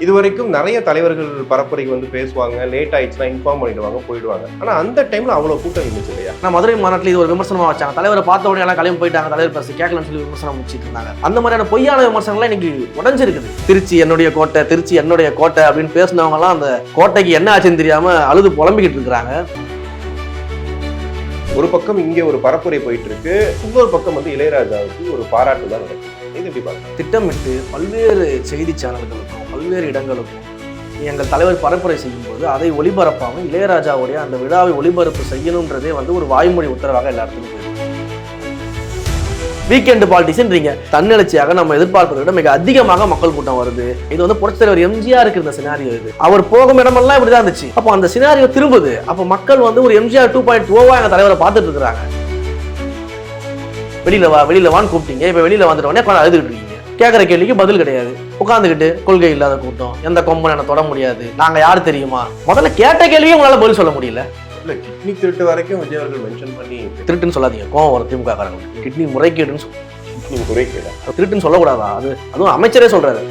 இதுவரைக்கும் நிறைய தலைவர்கள் பரப்புரைக்கு வந்து பேசுவாங்க, லேட் ஆயிடுச்சுன்னா இன்ஃபார்ம் பண்ணிடுவாங்க, போயிடுவாங்க. ஆனா அந்த டைம்ல அவ்வளவு கூட்டம் இருந்துச்சு இல்லையா? நான் மதுரை மாநாட்டில் இது ஒரு விமர்சனமா வச்சாங்க. தலைவரை பார்த்த உடனே எல்லாம் கிளம்பி போயிட்டாங்க, தலைவர் பேச கேட்கலன்னு சொல்லி விமர்சனம் முடிச்சிட்டு இருந்தாங்க. அந்த மாதிரியான பொய்யான விமர்சனங்கள்லாம் இன்னைக்கு உடஞ்சிருக்குது. திருச்சி என்னுடைய கோட்டை அப்படின்னு பேசினவங்க எல்லாம் அந்த கோட்டைக்கு என்ன ஆச்சுன்னு தெரியாம அழுது புலம்பிக்கிட்டு இருக்கிறாங்க. ஒரு பக்கம் இங்கே ஒரு பரப்புரை போயிட்டு இருக்கு, இன்னொரு பக்கம் வந்து இளையராஜாவுக்கு ஒரு பாராட்டு தான் நடக்குது. இது எப்படி பார்க்க திட்டமிட்டு பல்வேறு செய்தி சேனல்களுக்கும் பல்வேறு இடங்களுக்கும் எங்கள் தலைவர் பரப்புரை செய்யும்போது அதை ஒளிபரப்பாமல் இளையராஜாவுடைய அந்த விழாவை ஒளிபரப்பு செய்யணுன்றதே வந்து ஒரு வாய்மொழி உத்தரவாக எல்லா இடத்துக்கும் போயிருக்கு. வீக்கெண்டு பாலிட்டிக்ஸ்ன்றீங்க, தன்னெழுச்சியாக நம்ம எதிர்பார்ப்பதை விட மிக அதிகமாக மக்கள் கூட்டம் வருது. இது வந்து புரட்சித் தலைவர் எம்ஜிஆர் இருந்த சினாரியோ. இது அவர் போகும் இடமெல்லாம் இப்படிதான் இருந்துச்சு. அப்போ அந்த சினாரியோ திரும்புது. அப்போ மக்கள் வந்து ஒரு எம்ஜிஆர் 2.0 எங்க தலைவரை பார்த்துட்டு இருக்கிறாங்க. வெளியில வான்னு கூப்பிட்டீங்க, இப்ப வெளியில வந்துட்டோடனே அழுதுகிட்டு இருக்கீங்க. கேட்கற கேள்விக்கு பதில் கிடையாது. உட்காந்துக்கிட்டு கொள்கை இல்லாத கூட்டம், எந்த கொம்பனை என்ன தொட முடியாது, நாங்க யாரு தெரியுமா? முதல்ல கேட்ட கேள்வியும் உங்களால பதில் சொல்ல முடியல. இல்ல, கிட்னி திருட்டு வரைக்கும் விஜய் அவர்கள் மென்ஷன் பண்ணி திருட்டுன்னு சொல்லாதீங்க, கோவம் வரும் திமுக காரங்களுக்கு. கிட்னி முறைகேடுன்னு திருட்டுன்னு சொல்லக்கூடாதா? அதுவும் அமைச்சரே சொல்றாரு.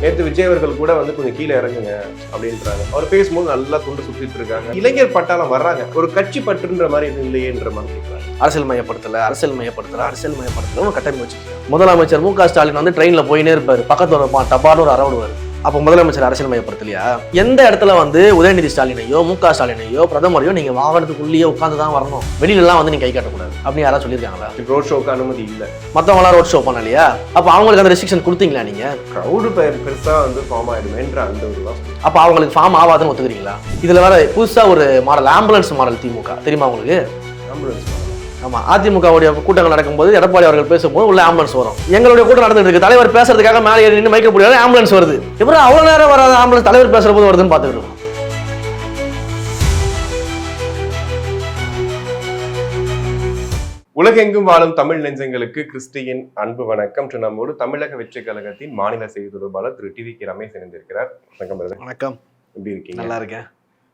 நேற்று விஜய் அவர்கள் கூட வந்து கொஞ்சம் கீழே இறங்குங்க அப்படின்றாங்க. அவர் பேசும்போது நல்லா துண்டு சுத்திட்டு இருக்காங்க. இளைஞர் பட்டாளம் வர்றாங்க, ஒரு கட்சி பற்றுன்ற மாதிரி இது இல்லையேன்ற மாதிரி கேட்கிறாங்க. அரசியல் மயப்படுத்தல கட்டமைப்பு வச்சு முதலமைச்சர் மு.க. ஸ்டாலின் வந்து ட்ரெயின்ல போயினே இருப்பாரு, பக்கத்துல டப்பான்னு ஒரு அரவடுவாரு. அப்போ முதலமைச்சர் அரசியல் மயப்படுத்தலையா? எந்த இடத்துல வந்து உதயநிதி ஸ்டாலினையோ மு.க. ஸ்டாலினையோ பிரதமரையோ நீங்க வாகனத்துக்குள்ளேயே உட்காந்து தான் வரணும், வெளியில எல்லாம் வந்து நீங்க கை காட்டக்கூடாது அப்படின்னு யாராவது சொல்லியிருக்காங்களா? ரோட் ஷோக்கு அனுமதி இல்லை, மற்றவங்களாம் ரோட் ஷோ பண்ணலையா? அப்போ அவங்களுக்கு அந்த ரெஸ்ட்ரிக்ஷன் கொடுத்தீங்களா? நீங்க க்ரௌடு பெருசா வந்து ஃபார்ம் ஆயிடுமேன்ற அந்த ஒரு தான். அப்போ அவங்களுக்கு ஃபார்ம் ஆகாதுன்னு ஒத்துக்கிறீங்களா? இதுல வேற புதுசா ஒரு மாடல், ஆம்புலன்ஸ் மாடல் திமுக தெரியுமா உங்களுக்கு? ஆம்புலன்ஸ் ஆமா, அதிமுகவுடைய கூட்டங்கள் நடக்கும்போது எடப்பாடி அவர்கள் பேசும்போது உள்ள ஆம்புலன்ஸ் வரும். எங்களுடைய கூட்டம் நடந்துட்டு இருக்கு, தலைவர் பேசுறதுக்காக மேலே ஏறி நின்று மைக்க முடியாது, ஆம்புலன்ஸ் வருது. எப்படி அவ்வளவு நேரம் வராத ஆம்புலன்ஸ் தலைவர் பேசுற போது வருதுன்னு பார்த்துட்டு இருக்கோம். உலகெங்கும் வாழும் தமிழ் நெஞ்சங்களுக்கு கிறிஸ்டியின் அன்பு வணக்கம். நம்மோடு தமிழக வெற்றி கழகத்தின் மாநில செய்தி தொடர்பாளர் திரு டி.வி.கே. ரமேஷ் இணைந்திருக்கிறார். வணக்கம் பிரதர். வணக்கம். எப்படி இருக்கீங்க? நல்லா இருக்கேன்.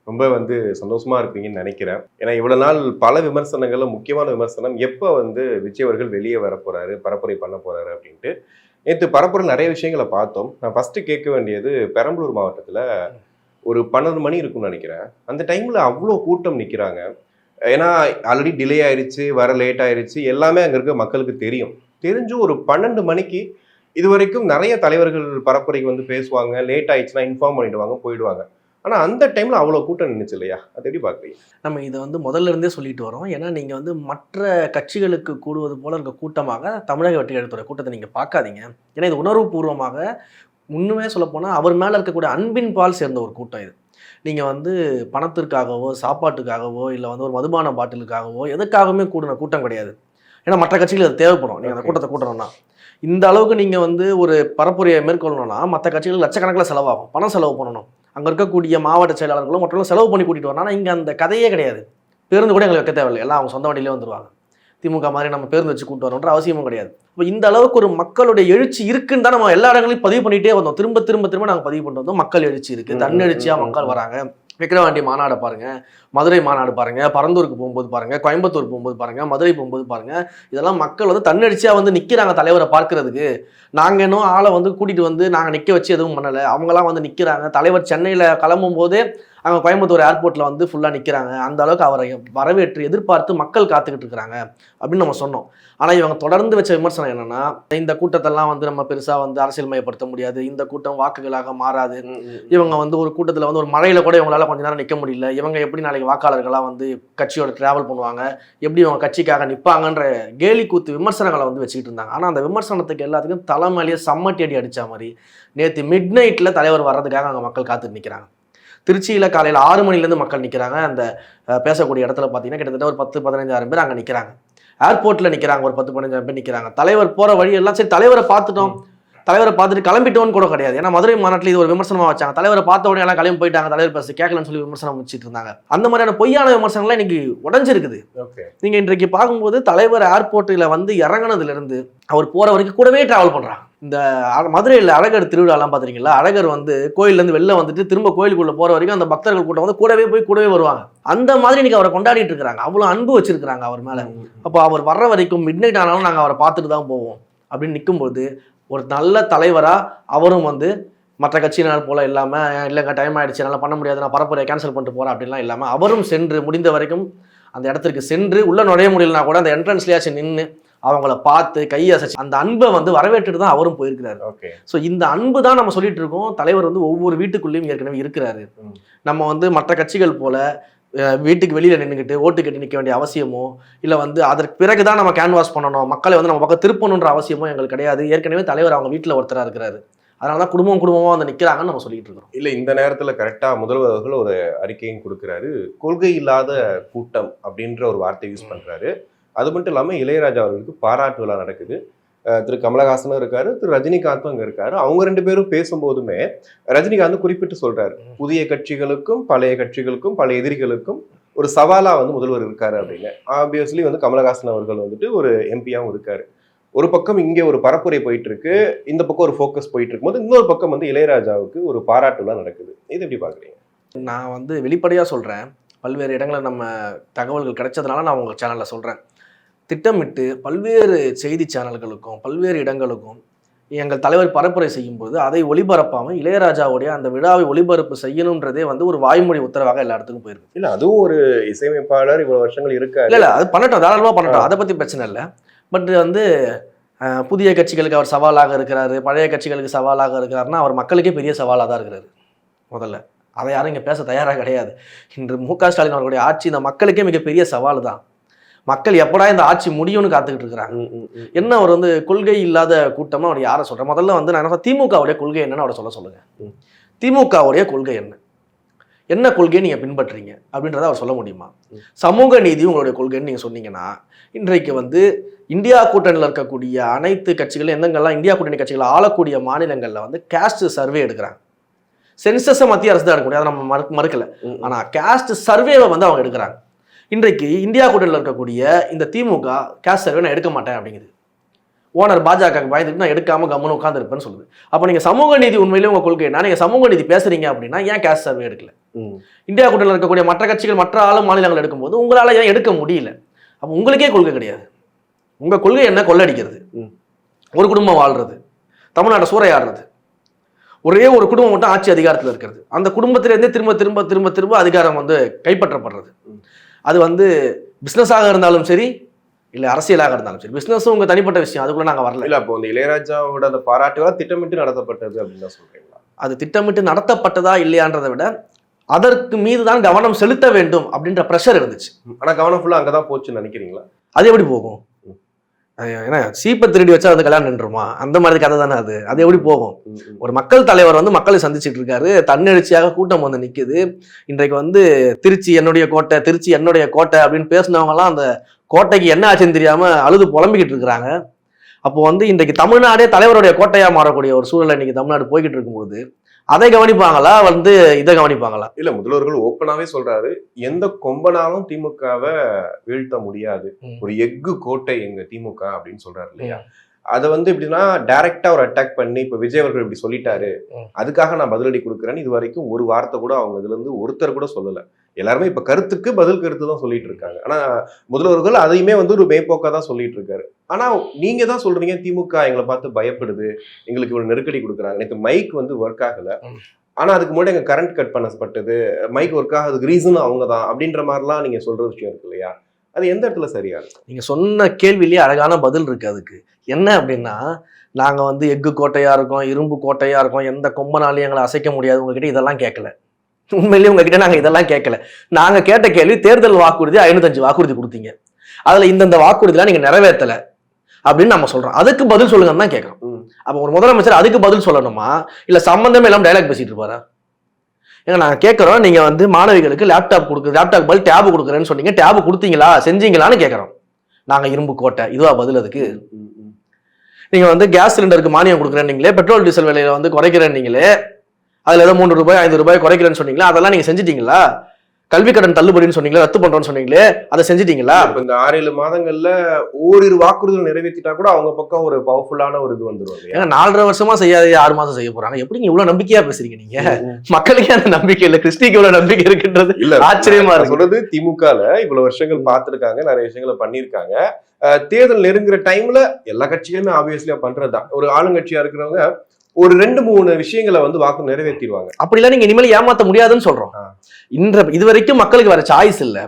ரொம்ப வந்து சந்தோஷமா இருப்பீங்கன்னு நினைக்கிறேன். ஏன்னா இவ்வளவு நாள் பல விமர்சனங்கள்ல முக்கியமான விமர்சனம் எப்போ வந்து விஜய் அவர்கள் வெளியே வர போறாரு, பரப்புரை பண்ண போறாரு அப்படின்ட்டு. நேற்று பரப்புரை நிறைய விஷயங்களை பார்த்தோம். நான் ஃபர்ஸ்ட் கேட்க வேண்டியது, பெரம்பலூர் மாவட்டத்துல ஒரு 12 மணி இருக்கும்னு நினைக்கிறேன். அந்த டைம்ல அவ்வளோ கூட்டம் நிற்கிறாங்க. ஏன்னா ஆல்ரெடி டிலே ஆயிடுச்சு, வர லேட் ஆயிடுச்சு, எல்லாமே அங்க இருக்க மக்களுக்கு தெரியும். தெரிஞ்சு ஒரு 12 மணிக்கு இது வரைக்கும் நிறைய தலைவர்கள் பரப்புரைக்கு வந்து பேசுவாங்க, லேட் ஆயிடுச்சுன்னா இன்ஃபார்ம் பண்ணிடுவாங்க, போயிடுவாங்க. ஆனா அந்த டைம்ல அவ்வளவு கூட்டம் நின்றுச்சு இல்லையா? அது எப்படி பாக்குறீங்க? நம்ம இதை வந்து முதல்ல இருந்தே சொல்லிட்டு வரோம். ஏன்னா நீங்க வந்து மற்ற கட்சிகளுக்கு கூடுவது போல இருக்க கூட்டமாக தமிழக வெற்றி கழகத்தோட கூட்டத்தை நீங்க பார்க்காதீங்க. ஏன்னா இது உணர்வுபூர்வமாக, முன்னுமே சொல்ல போனா அவர் மேல இருக்கக்கூடிய அன்பின் பால் சேர்ந்த ஒரு கூட்டம் இது. நீங்க வந்து பணத்திற்காகவோ சாப்பாட்டுக்காகவோ இல்லை வந்து ஒரு மதுபான பாட்டிலுக்காகவோ எதுக்காகவுமே கூடின கூட்டம் கிடையாது. ஏன்னா மற்ற கட்சிகள் அது தேவைப்படும். நீங்க அந்த கூட்டத்தை கூட்டணும்னா இந்த அளவுக்கு நீங்க வந்து ஒரு பரப்புரையை மேற்கொள்ளணும்னா மற்ற கட்சிகளுக்கு லட்சக்கணக்கில் செலவாகும், பணம் செலவு பண்ணணும். அங்கே இருக்கக்கூடிய மாவட்ட செயலாளர்களும் மற்றவங்களும் செலவு பண்ணி கூட்டிகிட்டு வரணும். ஆனால் இங்கே அந்த கதையே கிடையாது. பேருந்து கூட எங்களுக்கு வைக்க தேவையில்லை, எல்லாம் அவங்க சொந்த வண்டியிலே வந்துடுவாங்க. திமுக மாதிரி நம்ம பேருந்து வச்சு கூட்டு வரணுன்ற அவசியமும் கிடையாது. இப்போ இந்த அளவுக்கு ஒரு மக்களுடைய எழுச்சி இருக்குன்னு தான் நம்ம எல்லா இடங்களையும் பதிவு பண்ணிகிட்டே வந்தோம். திரும்ப நாங்கள் பதிவு பண்ணிட்டு வந்தோம். மக்கள் எழுச்சி இருக்குது, தன்னெழுச்சியாக மக்கள் வராங்க. விக்கிரவாண்டி மாநாடு பாருங்க, மதுரை மாநாடு பாருங்க, பரந்தூருக்கு போகும்போது பாருங்க, கோயம்புத்தூர் போகும்போது பாருங்க, மதுரை போகும்போது பாருங்க. இதெல்லாம் மக்கள் வந்து தன்னெழுச்சியா வந்து நிக்கிறாங்க தலைவரை பார்க்கறதுக்கு. நாங்க இன்னும் ஆளை வந்து கூட்டிட்டு வந்து நாங்க நிக்க வச்சு எதுவும் பண்ணல, அவங்களாம் வந்து நிக்கிறாங்க. தலைவர் சென்னையில கிளம்பும் போதே அங்கே கோயம்புத்தூர் ஏர்போர்ட்டில் வந்து ஃபுல்லாக நிற்கிறாங்க. அந்த அளவுக்கு அவரை வரவேற்று எதிர்பார்த்து மக்கள் காத்துக்கிட்டு இருக்கிறாங்க அப்படின்னு நம்ம சொன்னோம். ஆனால் இவங்க தொடர்ந்து வச்ச விமர்சனம் என்னன்னா, இந்த கூட்டத்தெல்லாம் வந்து நம்ம பெருசாக வந்து அரசியல் மயப்படுத்த முடியாது, இந்த கூட்டம் வாக்குகளாக மாறாது, இவங்க வந்து ஒரு கூட்டத்தில் வந்து ஒரு மழையில் கூட இவங்களால கொஞ்ச நேரம் நிற்க முடியல, இவங்க எப்படி நாளைக்கு வாக்காளர்களாக வந்து கட்சியோட ட்ராவல் பண்ணுவாங்க, எப்படி இவங்க கட்சிக்காக நிற்பாங்கன்ற கேலி கூத்து விமர்சனங்களை வந்து வச்சுக்கிட்டு இருந்தாங்க. ஆனால் அந்த விமர்சனத்துக்கு எல்லாத்துக்கும் தலைமையிலேயே சம்மட்டி அடி அடித்த மாதிரி நேற்று மிட் நைட்டில் தலைவர் வர்றதுக்காக அங்கே மக்கள் காத்துட்டு நிற்கிறாங்க. திருச்சியில் காலையில் 6 மணிலேருந்து மக்கள் நிற்கிறாங்க. அந்த பேசக்கூடிய இடத்துல பார்த்தீங்கன்னா கிட்டத்தட்ட ஒரு 10-15 பேர் அங்கே நிற்கிறாங்க. ஏர்போர்ட்டில் நிற்கிறாங்க, ஒரு 10-15 பேர் நிற்கிறாங்க. தலைவர் போகிற வழி எல்லாம் சரி, தலைவரை பார்த்துட்டோம், தலைவரை பார்த்துட்டு கிளம்பிட்டோன்னு கூட கிடையாது. ஏன்னா மதுரை மாநாட்டில் இது ஒரு விமர்சனமாக வச்சாங்க. தலைவரை பார்த்த உடனே எல்லாம் கிளம்பி போயிட்டாங்க, தலைவர் பேச கேட்கலன்னு சொல்லி விமர்சனம் வச்சுட்டு இருந்தாங்க. அந்த மாதிரியான பொய்யான விமர்சனங்கள்லாம் இன்னைக்கு உடஞ்சிருக்குது. நீங்கள் இன்றைக்கு பார்க்கும்போது தலைவர் ஏர்போர்ட்டில் வந்து இறங்கினதுலேருந்து அவர் போகிற வரைக்கும் கூடவே ட்ராவல் பண்ணுறாங்க. இந்த மதுரையில் அழகர் திருவிழாலாம் பார்த்துருக்கீங்களா? அழகர் வந்து கோயிலேருந்து வெளில வந்துட்டு திரும்ப கோயிலுக்குள்ளே போகிற வரைக்கும் அந்த பக்தர்கள் கூட்டம் வந்து கூடவே வருவாங்க. அந்த மாதிரி இன்னைக்கு அவரை கொண்டாடிட்டு இருக்கிறாங்க. அவ்வளோ அன்பு வச்சிருக்கிறாங்க அவர் மேலே. அப்போ அவர் வர்ற வரைக்கும் மிட் நைட் ஆனாலும் நாங்கள் அவரை பார்த்துட்டு தான் போவோம் அப்படின்னு நிற்கும்போது ஒரு நல்ல தலைவராக அவரும் வந்து மற்ற கட்சியினர் போல இல்லாமல் இல்லைங்க டைம் ஆகிடுச்சு என்னால் பண்ண முடியாது நான் பரப்புரையை கேன்சல் பண்ணிட்டு போகிறேன் அப்படின்லாம் இல்லாமல் அவரும் சென்று முடிந்த வரைக்கும் அந்த இடத்திற்கு சென்று உள்ளே நுழைய முடியலனா கூட அந்த என்ட்ரன்ஸ்லேயாச்சும் நின்று அவங்கள பார்த்து கையசைச்சு அந்த அன்பை வந்து வரவேற்றுட்டு தான் அவரும் போயிருக்கிறாரு. ஓகே. ஸோ இந்த அன்பு தான் நம்ம சொல்லிட்டு இருக்கோம். தலைவர் வந்து ஒவ்வொரு வீட்டுக்குள்ளேயும் ஏற்கனவே இருக்கிறாரு. நம்ம வந்து மற்ற கட்சிகள் போல வீட்டுக்கு வெளியில் நின்றுக்கிட்டு ஓட்டு கட்டி நிற்க வேண்டிய அவசியமோ இல்லை வந்து அதற்கு பிறகு தான் நம்ம கேன்வாஸ் பண்ணணும் மக்களை வந்து நம்ம பக்கம் திருப்பணுன்ற அவசியமோ எங்களுக்கு கிடையாது. ஏற்கனவே தலைவர் அவங்க வீட்டில் ஒருத்தராக இருக்கிறாரு. அதனால தான் குடும்பமாக வந்து நிற்கிறாங்கன்னு நம்ம சொல்லிட்டு இருக்கிறோம். இல்லை, இந்த நேரத்தில் கரெக்டாக முதல்வர் அவர்கள் ஒரு அறிக்கையும் கொடுக்குறாரு. கொள்கை இல்லாத கூட்டம் அப்படின்ற ஒரு வார்த்தை யூஸ் பண்ணுறாரு. அது மட்டும் இல்லாமல் இளையராஜா அவர்களுக்கு பாராட்டு விழா நடக்குது. திரு கமலஹாசனும் இருக்காரு, திரு ரஜினிகாந்தும் அங்கே இருக்காரு. அவங்க 2 பேரும் பேசும்போதுமே ரஜினிகாந்த் குறிப்பிட்டு சொல்றாரு, புதிய கட்சிகளுக்கும் பழைய கட்சிகளுக்கும் பழைய எதிரிகளுக்கும் ஒரு சவாலா வந்து முதல்வர் இருக்காரு அப்படின்னு. ஆப்வியஸ்லி வந்து கமலஹாசன் அவர்கள் வந்துட்டு ஒரு எம்பியாவும் இருக்காரு. ஒரு பக்கம் இங்கே ஒரு பரப்புரை போயிட்டு இருக்கு, இந்த பக்கம் ஒரு ஃபோக்கஸ் போயிட்டு இருக்கும்போது இன்னொரு பக்கம் வந்து இளையராஜாவுக்கு ஒரு பாராட்டு விழா நடக்குது. இது எப்படி பாக்குறீங்க? நான் வந்து வெளிப்படையாக சொல்றேன், பல்வேறு இடங்களில் நம்ம தகவல்கள் கிடைச்சதுனால நான் உங்கள் சேனலில் சொல்கிறேன். திட்டமிட்டு பல்வேறு செய்தி சேனல்களுக்கும் பல்வேறு இடங்களுக்கும் எங்கள் தலைவர் பரப்புரை செய்யும்போது அதை ஒளிபரப்பாமல் இளையராஜாவுடைய அந்த விழாவை ஒளிபரப்பு செய்யணுன்றதே வந்து ஒரு வாய்மொழி உத்தரவாக எல்லா இடத்துக்கும் போயிருக்கு. இல்லை, அதுவும் ஒரு இசையமைப்பாளர் இவ்வளவு வருஷங்கள் இருக்காரு. இல்லை அது பண்ணட்டும், தாராளமாக பண்ணட்டும், அதை பற்றி பிரச்சனை இல்லை. பட் வந்து புதிய கட்சிகளுக்கு அவர் சவாலாக இருக்கிறாரு, பழைய கட்சிகளுக்கு சவாலாக இருக்கிறாருன்னா அவர் மக்களுக்கே பெரிய சவாலாக தான் இருக்கிறாரு. முதல்ல அதை யாரும் இங்கே பேச தயாராக கிடையாது. இன்று மு.க. ஸ்டாலின் அவர்களுடைய ஆட்சி இந்த மக்களுக்கே மிகப்பெரிய சவால் தான். மக்கள் எப்படா இந்த ஆட்சி முடியும்னு காத்துக்கிட்டு இருக்கிறாங்க. என்ன அவர் வந்து கொள்கை இல்லாத கூட்டம்னு அவர் யாரை சொல்கிறேன்? முதல்ல வந்து நான் என்ன திமுகவுடைய கொள்கை என்னன்னு அவரை சொல்லுங்க. திமுகவுடைய கொள்கை என்ன கொள்கையை நீங்கள் பின்பற்றுறீங்க அப்படின்றத அவர் சொல்ல முடியுமா? சமூக நீதி உங்களுடைய கொள்கைன்னு நீங்கள் சொன்னீங்கன்னா இன்றைக்கு வந்து இந்தியா கூட்டணியில் இருக்கக்கூடிய அனைத்து கட்சிகளும் எந்தெங்கெல்லாம் இந்தியா கூட்டணி கட்சிகள் ஆளக்கூடிய மாநிலங்களில் வந்து கேஸ்ட் சர்வே எடுக்கிறாங்க. சென்சஸை மத்திய அரசு தான் எடுக்க முடியாது, நம்ம மறுக்கல. ஆனால் கேஸ்ட் சர்வேவை வந்து அவங்க எடுக்கிறாங்க. இன்றைக்கு இந்தியா கூட்டணியில் இருக்கக்கூடிய இந்த திமுக கேஸ்ட் சர்வே நான் எடுக்க மாட்டேன் அப்படிங்குது. ஓனர் பாஜக பயந்துட்டு நான் எடுக்காம கம்முன்னு உட்காந்துருப்பேன்னு சொல்லுது. அப்போ நீங்கள் சமூக நீதி உண்மையிலே உங்கள் கொள்கைனா நீங்கள் சமூக நீதி பேசுறீங்க அப்படின்னா ஏன் கேஸ்ட் சர்வே எடுக்கல? இந்தியா கூட்டணியில் இருக்கக்கூடிய மற்ற கட்சிகள் மற்ற மாநிலங்கள் எடுக்கும்போது உங்களால் ஏன் எடுக்க முடியல? அப்போ உங்களுக்கே கொள்கை கிடையாது. உங்கள் கொள்கை என்ன? கொள்ளடிக்கிறது, ஒரு குடும்பம் வாழ்றது, தமிழ்நாட்டை சூறையாடுறது, ஒரே ஒரு குடும்பம் மட்டும் ஆட்சி அதிகாரத்தில் இருக்கிறது, அந்த குடும்பத்திலேருந்தே திரும்ப திரும்ப திரும்ப திரும்ப அதிகாரம் வந்து கைப்பற்றப்படுறது. அது வந்து பிஸ்னஸாக இருந்தாலும் சரி இல்லை அரசியலாக இருந்தாலும் சரி. பிஸ்னஸும் உங்கள் தனிப்பட்ட விஷயம், அதுக்குள்ள நாங்கள் வரல. இல்லை, அப்போ இந்த இளையராஜாவோட அந்த பாராட்டுகளாக திட்டமிட்டு நடத்தப்பட்டது அப்படின்னு தான் சொல்றீங்களா? அது திட்டமிட்டு நடத்தப்பட்டதா இல்லையான்றதை விட அதற்கு மீது தான் கவனம் செலுத்த வேண்டும் அப்படின்ற ப்ரெஷர் இருந்துச்சு. ஆனால் கவனம் ஃபுல்லாக அங்கே தான் போச்சுன்னு நினைக்கிறீங்களா? அது எப்படி போகும்? ஏன்னா சீப்பை திருடி வச்சா அது கல்யாணம் நின்றுமா? அந்த மாதிரி கதை தானே அது. அது எப்படி போகும்? ஒரு மக்கள் தலைவர் வந்து மக்களை சந்திச்சுட்டு இருக்காரு, தன்னெழுச்சியாக கூட்டம் வந்து நிற்குது. இன்றைக்கு வந்து திருச்சி என்னுடைய கோட்டை, திருச்சி என்னுடைய கோட்டை அப்படின்னு பேசினவங்கலாம் அந்த கோட்டைக்கு என்ன ஆச்சுன்னு தெரியாம அழுது புலம்பிக்கிட்டு இருக்கிறாங்க. அப்போ வந்து இன்றைக்கு தமிழ்நாடே தலைவருடைய கோட்டையா மாறக்கூடிய ஒரு சூழலை இன்னைக்கு தமிழ்நாடு போய்கிட்டு இருக்கும்போது அதை கவனிப்பாங்களா வந்து இதை கவனிப்பாங்களா? இல்ல, முதல்வர்கள் ஓப்பனாவே சொல்றாரு, எந்த கொம்பனாலும் திமுகவை வீழ்த்த முடியாது, ஒரு எஃகு கோட்டை எங்க திமுக அப்படின்னு சொல்றாரு இல்லையா? அதை வந்து எப்படின்னா டைரக்டா ஒரு அட்டாக் பண்ணி இப்ப விஜய் அவர்கள் இப்படி சொல்லிட்டாரு, அதுக்காக நான் பதிலடி கொடுக்குறேன்னு இது வரைக்கும் ஒரு வார்த்தை கூட அவங்க இதுல இருந்து ஒருத்தர் கூட சொல்லல. எல்லாருமே இப்ப கருத்துக்கு பதில் கருத்து தான் சொல்லிட்டு இருக்காங்க. ஆனா முதல்வர்கள் அதையுமே வந்து ஒரு மேம்போக்கா தான் சொல்லிட்டு இருக்காரு. ஆனா நீங்க தான் சொல்றீங்க திமுக எங்களை பார்த்து பயப்படுது, எங்களுக்கு இவ்வளவு நெருக்கடி கொடுக்குறாங்க. நேற்று மைக் வந்து ஒர்க் ஆகல, ஆனா அதுக்கு முன்னாடி எங்க கரண்ட் கட் பண்ணப்பட்டது, மைக் ஒர்க் ஆகுதுக்கு ரீசனும் அவங்க தான் அப்படின்ற மாதிரிலாம் நீங்க சொல்ற விஷயம் இருக்கு இல்லையா? அது எந்த இடத்துல சரியா இருக்கு? நீங்க சொன்ன கேள்வியிலேயே அழகான பதில் இருக்கு. அதுக்கு என்ன அப்படின்னா, நாங்க வந்து எஃகு கோட்டையா இருக்கோம், இரும்பு கோட்டையா இருக்கோம், எந்த கொம்பனாலையும் எங்களை அசைக்க முடியாது, உங்ககிட்ட இதெல்லாம் கேட்கல. உண்மையிலேயே உங்ககிட்ட நாங்க இதெல்லாம் கேட்கல. நாங்க கேட்ட கேள்வி தேர்தல் வாக்குறுதி 505 வாக்குறுதி கொடுத்தீங்க, அதுல இந்தந்த வாக்குறுதிலாம் நீங்க நிறைவேற்றல அப்படின்னு நம்ம சொல்றோம். அதுக்கு பதில் சொல்லுங்கன்னு தான் கேட்கறோம். அப்ப ஒரு முதலமைச்சர் அதுக்கு பதில் சொல்லணுமா, இல்ல சம்பந்தமே இல்லாம டைலாக் பேசிட்டு இருப்பாரா? ஏங்க நாங்க கேட்கறோம், நீங்க வந்து மாணவிகளுக்கு லேப்டாப் பதில் டேப் கொடுக்குறேன்னு சொன்னீங்க, டேப் கொடுத்தீங்களா, செஞ்சீங்களான்னு கேட்கறோம். நாங்க இரும்பு கோட்டை, இதுவா பதில் அதுக்கு? நீங்க வந்து கேஸ் சிலிண்டருக்கு மானியம் கொடுக்குறேன்னீங்களே, பெட்ரோல் டீசல் விலையில வந்து குறைக்கிறேன்னீங்களே, அதுல ஏதோ 3 ரூபாய் 5 ரூபாய் குறைக்கிறேன்னு சொன்னீங்களா, அதெல்லாம் நீங்க செஞ்சிட்டீங்களா? கல்வி கடன் தள்ளுபடின்னு சொன்னீங்களே, ரத்து பண்றோம்னு சொன்னீங்களே, அதை செஞ்சுட்டீங்களா? இப்ப இந்த 6-7 மாதங்கள்ல ஓரிரு வாக்குறுதிகள் நிறைவேற்றிட்டா கூட அவங்க பக்கம் ஒரு பவர்ஃபுல்லான ஒரு இது வந்துடும் இல்லையா? ஏன்னா 4.5 வருஷமா செய்யாத 6 மாசம் செய்ய போறாங்க. எப்படிங்க இவ்வளவு நம்பிக்கையா பேசுறீங்க நீங்க? மக்களுக்கே அந்த நம்பிக்கை இல்ல, கிறிஸ்டிக்கு இவ்வளவு நம்பிக்கை இருக்குன்றது இல்ல ஆச்சரியமா நான் இருக்கு. சொல்றது திமுகல இவ்வளவு வருஷங்கள் பார்த்திருக்காங்க, நிறைய விஷயங்களை பண்ணியிருக்காங்க. தேர்தல் நெருங்குற டைம்ல எல்லா கட்சிகளுமே ஆப்வியஸ்லியா பண்றதுதான். ஒரு ஆளுங்கட்சியா இருக்கிறவங்க ஒரு 2-3 விஷயங்களை வந்து வாக்கு நிறைவேற்றிடுவாங்க. அப்படிலாம் நீங்க இனிமேல் ஏமாத்த முடியாதுன்னு சொல்றோம். இது வரைக்கும் மக்களுக்கு வேற சாய்ஸ் இல்ல.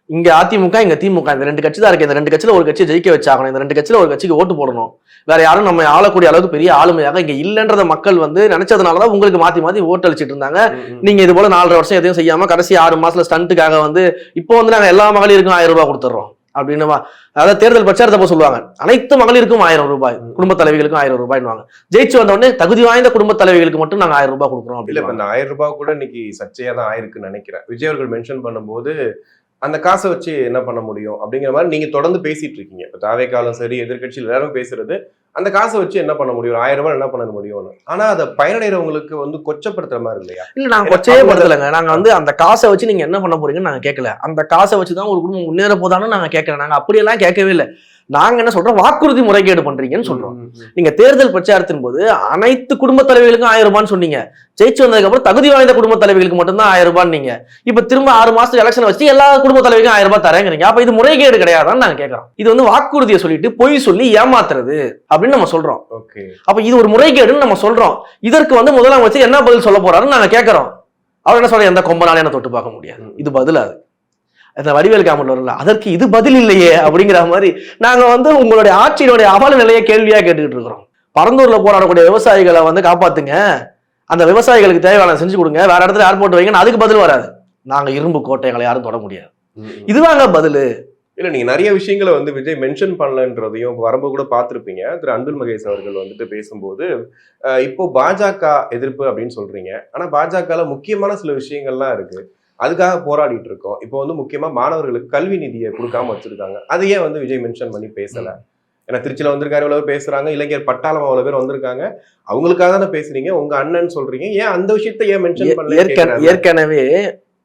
இங்க அதிமுக, இங்க திமுக, இந்த 2 கட்சி தான் இருக்கு. இந்த 2 கட்சியில ஒரு கட்சியை ஜெயிக்க வச்சாகணும், இந்த 2 கட்சியில ஒரு கட்சிக்கு ஓட்டு போடணும். வேற யாரும் நம்ம ஆளக்கூடிய அளவுக்கு பெரிய ஆளுமையாக இங்க இல்லன்றத மக்கள் வந்து நினைச்சதுனாலதான் உங்களுக்கு மாத்தி மாத்தி ஓட்டு அளிச்சிட்டு இருந்தாங்க. நீங்க இது போல 4.5 வருஷம் எதையும் செய்யாம கடைசி 6 மாசத்துல ஸ்டண்ட்டுக்காக வந்து இப்போ வந்து நாங்க எல்லா மகளிருக்கும் 1000 ரூபாய் கொடுத்துறோம் அப்படின்னு, அதாவது தேர்தல் பிரச்சாரத்தை சொல்லுவாங்க. அனைத்து மகளிருக்கும் 1000 ரூபாய், குடும்ப தலைவிகளுக்கும் 1000 ரூபாய்னுவாங்க. ஜெயிச்சு வந்த உடனே தகுதி வாய்ந்த குடும்ப தலைவிகளுக்கு மட்டும் நாங்க 1000 ரூபாய் கொடுக்குறோம். இல்ல இப்ப இந்த 1000 ரூபாய் கூட இன்னைக்கு சர்ச்சையா தான் ஆயிருக்குன்னு நினைக்கிறேன். விஜய் அவர்கள் மென்ஷன் பண்ணும்போது அந்த காசை வச்சு என்ன பண்ண முடியும் அப்படிங்கிற மாதிரி நீங்க தொடர்ந்து பேசிட்டு இருக்கீங்க. இப்ப தாவேக்காலும் சரி, எதிர்கட்சியில் எல்லாரும் பேசுறது அந்த காசை வச்சு என்ன பண்ண முடியும், 1000 ரூபாய் என்ன பண்ண முடியும்னு. ஆனா அதை பயனடைறவங்களுக்கு வந்து கொச்சப்படுத்துற மாதிரி இல்லையா? இல்ல, நாங்க கொச்சையே படுத்தலைங்க. நாங்க வந்து அந்த காசை வச்சு நீங்க என்ன பண்ண போறீங்கன்னு நாங்க கேட்கல. அந்த காசை வச்சுதான் ஒரு குடும்பம் முன்னேற போதான்னு நாங்க கேட்கல. நாங்க அப்படியெல்லாம் கேட்கவே இல்லை. நாங்க என்ன சொல்றோம், வாக்குறுதி முறைகேடு பண்றீங்கன்னு சொல்றோம். நீங்க தேர்தல் பிரச்சாரத்தின் போது அனைத்து குடும்ப தலைவிகளுக்கும் 1000 ரூபான்னு சொன்னீங்க. ஜெயிச்சு வந்ததுக்கு அப்புறம் தகுதி வாய்ந்த குடும்ப தலைவிகளுக்கு மட்டும்தான் 1000 ரூபான்னு நீங்க இப்ப திரும்ப 6 மாசம் எலெக்ஷன் வச்சு எல்லா குடும்ப தலைவிக்கும் 1000 ரூபாய் தரேங்கிறீங்க. அப்ப இது முறைகேடு கிடையாதான்னு நாங்க கேட்கறோம். இது வந்து வாக்குறுதியை சொல்லிட்டு பொய் சொல்லி ஏமாத்துறது அப்படின்னு நம்ம சொல்றோம். அப்ப இது ஒரு முறைகேடுன்னு நம்ம சொல்றோம். இதற்கு வந்து முதலமைச்சர் என்ன பதில் சொல்ல போறாருன்னு நாங்க கேட்கறோம். அவர் என்ன சொல்ற, எந்த கொம்பனாலே என்ன தொட்டு பார்க்க முடியாது, இது பதில். அது அந்த வடிவேல் காமெடில வரல, அதற்கு இது பதில் இல்லையே அப்படிங்கிற மாதிரி நாங்க வந்து உங்களுடைய ஆட்சியினுடைய அவல நிலையை கேள்வியா கேட்டுக்கிட்டு இருக்கிறோம். பரந்தூர்ல போராடக்கூடிய விவசாயிகளை வந்து காப்பாத்துங்க, அந்த விவசாயிகளுக்கு தேவையான செஞ்சு கொடுங்க, வேற இடத்துல ஏர்போர்ட் வைங்கன்னு அதுக்கு பதில் வராது. நாங்க இரும்பு கோட்டைகளை யாரும் தொட முடியாது, இதுவாங்க பதில். இல்ல நீங்க நிறைய விஷயங்களை வந்து விஜய் மென்ஷன் பண்ணலன்றதையும் வரம்பு கூட பார்த்திருப்பீங்க. திரு அன்பில் மகேஷ் அவர்கள் வந்துட்டு பேசும்போது இப்போ பாஜக எதிர்ப்பு அப்படின்னு சொல்றீங்க. ஆனா பாஜகல முக்கியமான சில விஷயங்கள்லாம் இருக்கு, அதுக்காக போராடிட்டு இருக்கோம். இப்போ வந்து முக்கியமா மாணவர்களுக்கு கல்வி நிதியை கொடுக்காம வச்சிருக்காங்க. அதையே வந்து விஜய் மென்ஷன் பண்ணி பேசல. ஏன்னா திருச்சியில வந்திருக்காரு, இவ்வளவு பேசுறாங்க, இளைஞர் பட்டாளம் அவ்வளவு பேர் வந்திருக்காங்க, அவங்களுக்காக தானே பேசுறீங்க, உங்க அண்ணன் சொல்றீங்க, ஏன் அந்த விஷயத்தை ஏன் மென்ஷன் பண்ணல? ஏற்கனவே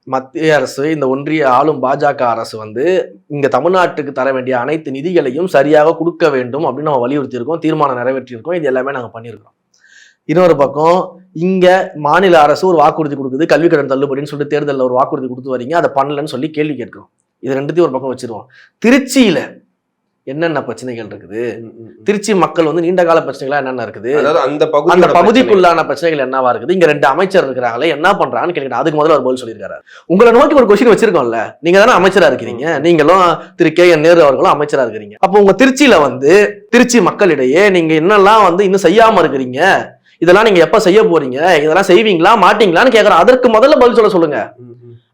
மத்திய அரசு, இந்த ஒன்றிய ஆளும் பாஜக அரசு வந்து இங்க தமிழ்நாட்டுக்கு தர வேண்டிய அனைத்து நிதிகளையும் சரியாக கொடுக்க வேண்டும் அப்படின்னு நம்ம வலியுறுத்தி இருக்கோம், தீர்மானம் நிறைவேற்றி இருக்கோம். இது எல்லாமே நாங்க பண்ணியிருக்கோம். இன்னொரு பக்கம் இங்க மாநில அரசு ஒரு வாக்குறுதி கொடுக்குது, கல்வி கடன் தள்ளுபடின்னு சொல்லிட்டு தேர்தலில் ஒரு வாக்குறுதி கொடுத்து வரீங்க, அதை பண்ணலன்னு சொல்லி கேள்வி கேட்கிறோம். இது ரெண்டுத்தையும் ஒரு பக்கம் வச்சிருவோம். திருச்சியில என்னென்ன பிரச்சனைகள் இருக்குது, திருச்சி மக்கள் வந்து நீண்ட கால பிரச்சனைகளா என்னென்ன இருக்குது, அந்த பகுதிக்குள்ளான பிரச்சனைகள் என்னவா இருக்குது, இங்க 2 அமைச்சர் இருக்கிறாங்களே என்ன பண்றாங்கன்னு கேட்கிறேன். அதுக்கு முதல்ல ஒரு பதில் சொல்லியிருக்காரு. உங்களை நோக்கி ஒரு கொஸ்டின் வச்சிருக்கோம்ல, நீங்க தானே அமைச்சரா இருக்கிறீங்க, நீங்களும் திரு KN நேரு அவர்களும் அமைச்சரா இருக்கிறீங்க. அப்போ உங்க திருச்சியில வந்து திருச்சி மக்களிடையே நீங்க என்னெல்லாம் வந்து இன்னும் செய்யாம இருக்கிறீங்க, இதெல்லாம் நீங்க எப்ப செய்ய போறீங்க, இதெல்லாம் செய்வீங்களா மாட்டீங்களான்னு கேட்கறேன். அதற்கு முதல்ல பதில் சொல்லுங்க.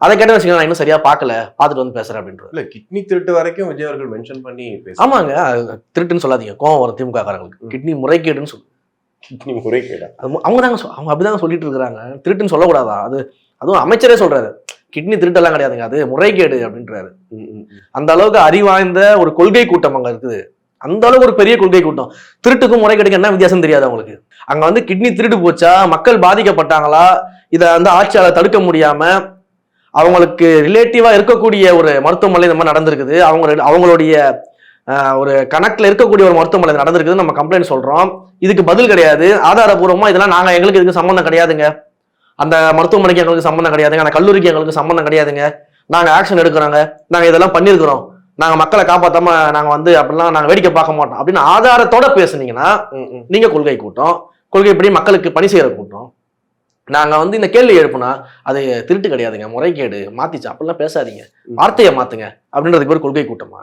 அதை கேட்ட வச்சுக்கோங்க, நான் இன்னும் சரியா பார்க்கல, பார்த்துட்டு வந்து பேசுறேன் அப்படின்றது. இல்ல கிட்னி திருட்டு வரைக்கும் விஜய் அவர்கள் மென்ஷன் பண்ணி ஆமாங்க, திருட்டுன்னு சொல்லாதீங்க, கோவம் வரும் திமுக காரங்களுக்கு. கிட்னி முறைகேடுன்னு சொல்லு. கிட்னி முறைகேடா? அவங்க தாங்க, அவங்க அப்படிதாங்க சொல்லிட்டு இருக்கிறாங்க. திருட்டுன்னு சொல்லக்கூடாதா? அதுவும் அமைச்சரே சொல்றாரு, கிட்னி திருட்டெல்லாம் கிடையாதுங்க, அது முறைகேடு அப்படின்றாரு. அந்த அளவுக்கு அறிவாய்ந்த ஒரு கொள்கை கூட்டம் அங்க இருக்குது. அந்த அளவுக்கு ஒரு பெரிய கொள்கை கூட்டம். திருட்டுக்கும் முறைகேடுக்கும் என்ன வித்தியாசம் தெரியாது அவங்களுக்கு. அங்க வந்து கிட்னி திருட்டு போச்சா, மக்கள் பாதிக்கப்பட்டாங்களா, இதை வந்து ஆட்சியாளர் தடுக்க முடியாம அவங்களுக்கு ரிலேட்டிவா இருக்கக்கூடிய ஒரு மருத்துவமனை இந்த மாதிரி நடந்திருக்குது, அவங்களுடைய ஒரு கணக்குல இருக்கக்கூடிய ஒரு மருத்துவமனை நடந்திருக்குது, நம்ம கம்ப்ளைண்ட் சொல்றோம், இதுக்கு பதில் கிடையாது. ஆதாரபூர்வமா இதெல்லாம் எங்களுக்கு இதுக்கு சம்பந்தம் கிடையாதுங்க, அந்த மருத்துவமனைக்கு எங்களுக்கு சம்பந்தம் கிடையாதுங்க, அந்த கல்லூரிக்கு எங்களுக்கு சம்பந்தம் கிடையாதுங்க, நாங்க ஆக்ஷன் எடுக்கிறோங்க, நாங்க இதெல்லாம் பண்ணிருக்கிறோம், நாங்க மக்களை காப்பாத்தாம நாங்க வந்து அப்படிலாம் நாங்க வேடிக்கை பார்க்க மாட்டோம் அப்படின்னு ஆதாரத்தோட பேசுனீங்கன்னா நீங்க கொள்கை கூட்டம், கொள்கைப்படி மக்களுக்கு பணி செய்யற கூட்டம். நாங்க வந்து இந்த கேள்வி எழுப்புனா அது திருட்டு கிடையாதுங்க, முறைகேடு, மாத்திச்சு அப்படிலாம் பேசாதீங்க, வார்த்தையை மாத்துங்க அப்படின்றதுக்கு பேர் கொள்கை கூட்டமா?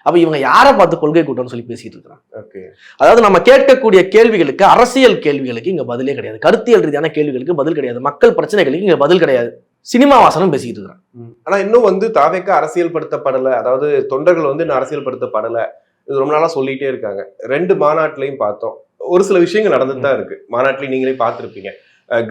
அப்ப இவங்க யாரை பார்த்து கொள்கை கூட்டம்னு சொல்லி பேசிட்டு இருக்காங்க? அதாவது நம்ம கேட்கக்கூடிய கேள்விகளுக்கு, அரசியல் கேள்விகளுக்கு இங்க பதிலே கிடையாது, கருத்தியல் ரீதியான கேள்விகளுக்கு பதில் கிடையாது, மக்கள் பிரச்சனைகளுக்கு இங்க பதில் கிடையாது, சினிமா வாசனம் பேசிட்டு இருக்கிறான். ஆனா இன்னும் வந்து தாவேக்கா அரசியல் படுத்தப்படல, அதாவது தொண்டர்கள் வந்து இன்னும் அரசியல் படுத்தப்படல, இது ரொம்ப நாளா சொல்லிட்டே இருக்காங்க. 2 மாநாட்டிலையும் பார்த்தோம், ஒரு சில விஷயங்கள் நடந்துட்டு தான் இருக்கு. மாநாட்டிலையும் நீங்களே பார்த்துருப்பீங்க,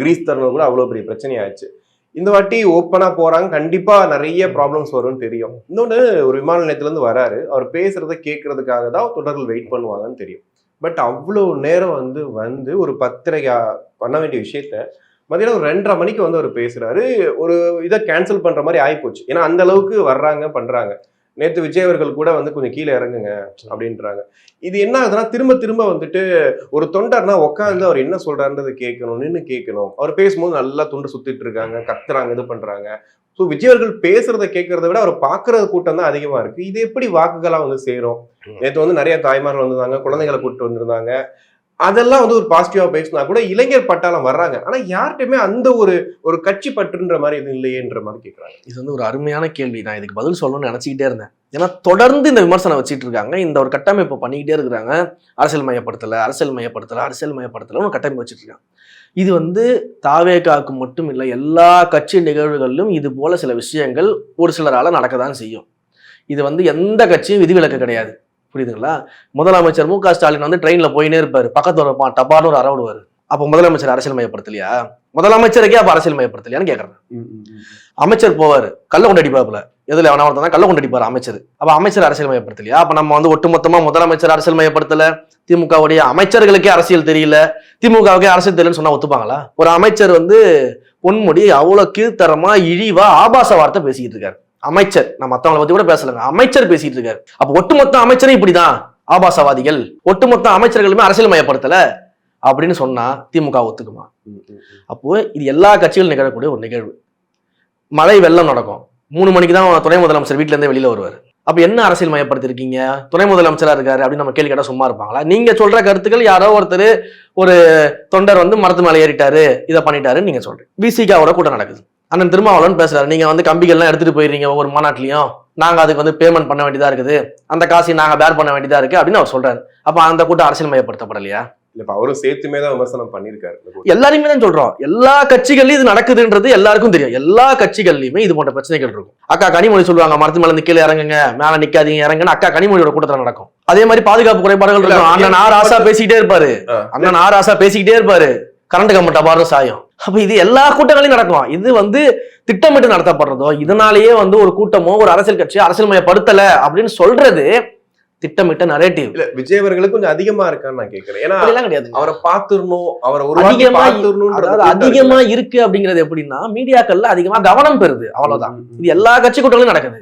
கிரீஸ் தருணம் கூட அவ்வளவு பெரிய பிரச்சனை ஆயிடுச்சு. இந்த வாட்டி ஓப்பனா போறாங்க, கண்டிப்பா நிறைய ப்ராப்ளம்ஸ் வரும்னு தெரியும். இன்னொன்னு, ஒரு விமான நிலையத்துல இருந்து வராரு, அவர் பேசுறதை கேட்கறதுக்காக தான் தொடர்கள் வெயிட் பண்ணுவாங்கன்னு தெரியும். பட் அவ்வளவு நேரம் வந்து ஒரு பத்திரிகை பண்ண வேண்டிய விஷயத்த மதியானம் ஒரு 2:30 மணிக்கு வந்து அவர் பேசுறாரு. ஒரு இதை கேன்சல் பண்ற மாதிரி ஆயிப்போச்சு. ஏன்னா அந்த அளவுக்கு வர்றாங்க பண்றாங்க. நேத்து விஜய் அவர்கள் கூட வந்து கொஞ்சம் கீழே இறங்குங்க அப்படின்றாங்க. இது என்ன ஆகுதுன்னா திரும்ப திரும்ப வந்துட்டு ஒரு தொண்டர்னா உட்காந்து அவர் என்ன சொல்றாருன்றதை கேட்கணும், நின்று கேட்கணும். அவர் பேசும்போது நல்லா துண்டு சுத்திட்டு இருக்காங்க, கத்துறாங்க, இது பண்றாங்க. ஸோ விஜய் அவர்கள் பேசுறதை கேட்கறத விட அவர் பாக்குற கூட்டம் தான் அதிகமா இருக்கு. இது எப்படி வாக்குகளா வந்து சேரும்? நேற்று வந்து நிறைய தாய்மார்கள் வந்திருந்தாங்க, குழந்தைகளை கூப்பிட்டு வந்திருந்தாங்க. அதெல்லாம் வந்து ஒரு பாசிட்டிவா பேசினா கூட இளைஞர் பட்டாளம் வர்றாங்க. ஆனா யார்கிட்டயுமே அந்த ஒரு ஒரு கட்சி பற்றுன்ற மாதிரி எதுவும் இல்லையேன்ற மாதிரி கேட்கறாங்க. இது வந்து ஒரு அருமையான கேள்வி. நான் இதுக்கு பதில் சொல்லணும்னு நினைச்சுக்கிட்டே இருந்தேன். ஏன்னா தொடர்ந்து இந்த விமர்சனம் வச்சுட்டு இருக்காங்க. இந்த ஒரு கட்டமைப்பு பண்ணிக்கிட்டே இருக்கிறாங்க. அரசியல் மையப்படுத்தல, அரசியல் மையப்படுத்தல, அரசியல் மையப்படுத்தல ஒரு கட்டமைப்பு வச்சுட்டு இருக்காங்க. இது வந்து தாவேகாவுக்கு மட்டும் இல்லை, எல்லா கட்சி நிகழ்வுகளிலும் இது போல சில விஷயங்கள் ஒரு சிலரால நடக்கதான் செய்யும். இது வந்து எந்த கட்சியும் விதிவிலக்கு கிடையாது. புரியுதுங்களா? முதலமைச்சர் மு க ஸ்டாலின் வந்து ட்ரெயின்ல போயினே இருப்பாரு, பக்கத்துல டப்பான்னு ஒரு அரவுடுவாரு. அப்போ முதலமைச்சர் அரசியல் மையப்படுத்தலையா? முதலமைச்சருக்கே அப்ப அரசியல் மையப்படுத்தலையான்னு கேட்கறேன். அமைச்சர் போவாரு, கள்ள கொண்டடிப்பாப்புல. எதுல அவன ஒருத்தன் கள்ள கொண்டடிப்பாரு அமைச்சர். அப்ப அமைச்சர் அரசியல் மையப்படுத்தலையா? அப்ப நம்ம வந்து ஒட்டுமொத்தமா முதலமைச்சர் அரசியல் மையப்படுத்தல, திமுகவுடைய அமைச்சர்களுக்கே அரசியல் தெரியல, திமுகவுக்கே அரசியல் தெரியலன்னு சொன்னா ஒத்துப்பாங்களா? ஒரு அமைச்சர் வந்து பொன்முடி அவ்வளவு கீழ்த்தரமா இழிவா ஆபாச வார்த்தை பேசிக்கிட்டு இருக்காரு. அமைச்சர், நான் மத்தவங்களை பத்தி கூட பேசலங்க, அமைச்சர் பேசிட்டு இருக்காரு. அப்ப ஒட்டுமொத்த அமைச்சரும் இப்படிதான் ஆபாசவாதிகள், ஒட்டுமொத்த அமைச்சர்களுமே அரசியல் மையப்படுத்தல அப்படின்னு சொன்னா திமுக ஒத்துக்குமா? அப்போ இது எல்லா கட்சிகளும் நிகழக்கூடிய ஒரு நிகழ்வு. மழை வெள்ளம் நடக்கும், 3 மணிக்கு தான் துணை முதலமைச்சர் வீட்டுல இருந்தே வெளியில வருவார். அப்ப என்ன அரசியல் மையப்படுத்திருக்கீங்க? துணை முதலமைச்சரா இருக்காரு அப்படின்னு நம்ம கேள்வி கேட்டா சும்மா இருப்பாங்களா? நீங்க சொல்ற கருத்துக்கள் யாரோ ஒருத்தர், ஒரு தொண்டர் வந்து மரத்து மேலே ஏறிட்டாரு, இதை பண்ணிட்டாருன்னு நீங்க சொல்றீங்க. விசிகாவோட கூட்டம் நடக்குது, அண்ணன் திருமாவளவன் பேசுறாரு, நீங்க வந்து கம்பிகள்லாம் எடுத்துட்டு போயிருந்தீங்க ஒவ்வொரு மாநாட்டிலையும், நாங்க அதுக்கு வந்து பேமெண்ட் பண்ண வேண்டியதா இருக்குது, அந்த காசை நாங்க பேர் பண்ண வேண்டியதா இருக்கு அப்படின்னு அவர் சொல்றாரு. அப்ப அந்த கூட்டம் அரசியல் மையப்படுத்தப்படலையா? இல்ல, இப்ப அவரும் சேர்த்துமே தான் விமர்சனம் பண்ணிருக்காரு. எல்லாருமே தான் சொல்றோம், எல்லா கட்சிகள்லயும் இது நடக்குதுன்றது எல்லாருக்கும் தெரியும். எல்லா கட்சிகள்லயுமே இது போன்ற பிரச்சனைகள் இருக்கும். அக்கா கனிமொழி சொல்லுவாங்க, மரத்து மேல இருந்து கீழே இறங்குங்க, மேல நிக்காதீங்க, இறங்குன்னு அக்கா கனிமொழியோட கூட்டத்துல நடக்கும். அதே மாதிரி பாதுகாப்பு குறைபாடுகள் இருக்கும். அண்ணன் ஆர் ஆசா பேசிக்கிட்டே இருப்பாரு, அண்ணன் ஆர் ஆசா பேசிக்கிட்டே இருப்பாரு, கரண்ட் கம்பெனி டபாரும் சாயம். அப்ப இது எல்லா கூட்டங்களையும் நடக்கும். இது வந்து திட்டமிட்டு நடத்தப்படுறதோ, இதனாலேயே வந்து ஒரு கூட்டமோ ஒரு அரசியல் கட்சியோ அரசியல் மையப்படுத்தல அப்படின்னு சொல்றது திட்டமிட்ட நரேட்டிவ். இல்ல, விஜய் அவர்களுக்கு கொஞ்சம் அதிகமா இருக்கான்னு நான் கேட்கிறேன். ஏன்னா கிடையாது, அவரை பாத்துறணும், அவரை ஒரு அதிகமா இருக்கு அப்படிங்கிறது எப்படின்னா, மீடியாக்கள்ல அதிகமா கவனம் பெறுது, அவ்வளவுதான். இது எல்லா கட்சி கூட்டங்களும் நடக்குது.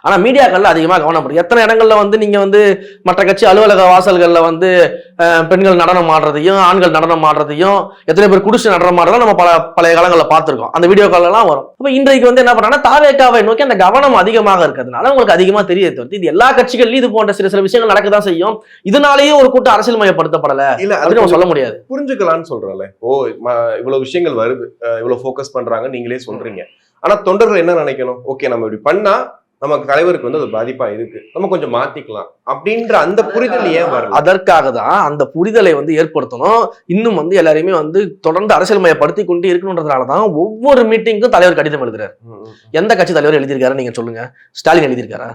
ஆனா மீடியாக்கள்ல அதிகமா கவனம் பெறுது. எத்தனை இடங்கள்ல வந்து நீங்க வந்து மற்ற கட்சி அலுவலக வாசல்கள்ல வந்து பெண்கள் நடனம் ஆடுறதையும் ஆண்கள் நடனம் ஆடுறதையும், எத்தனை பேர் குடிச்சு நடனம் ஆடுறதும் நம்ம பழைய காலங்களில் பார்த்திருக்கோம். அந்த வீடியோக்கள் எல்லாம் வரும். அப்ப இன்றைக்கு வந்து என்ன பண்றாங்கன்னா, தாவேகாவை நோக்கி அந்த கவனம் அதிகமாக இருக்கிறதுனால உங்களுக்கு அதிகமா தெரிய தவிர்த்து இது எல்லா கட்சிகள்லயும் இது போன்ற சில விஷயங்கள் நடக்கதான் செய்யும். இதனாலேயே ஒரு கூட்டம் அரசியல் மையப்படுத்தப்படல இல்ல அப்படின்னு நம்ம சொல்ல முடியாது. புரிஞ்சுக்கலாம்னு சொல்றேன்ல. இவ்வளவு விஷயங்கள் வருது, இவ்வளவு ஃபோக்கஸ் பண்றாங்க, நீங்களே சொல்றீங்க. ஆனா தொண்டர்கள் என்ன நினைக்கணும்? ஓகே, நம்ம இப்படி பண்ணா நமக்கு தலைவருக்கு வந்து அது பாதிப்பா இருக்கு, நம்ம கொஞ்சம் மாத்திக்கலாம் அப்படின்ற அந்த புரிதல் ஏன் வரல? அதற்காக தான் அந்த புரிதலை வந்து ஏற்படுத்தணும். இன்னும் வந்து எல்லாரையுமே வந்து தொடர்ந்து அரசியல் மையப்படுத்தி கொண்டு இருக்கணும்ன்றதுனாலதான் ஒவ்வொரு மீட்டிங்கும் தலைவர் கடிதம் எழுதுறாரு. எந்த கட்சி தலைவர் எழுதியிருக்காரு நீங்க சொல்லுங்க? ஸ்டாலின் எழுதியிருக்காரா?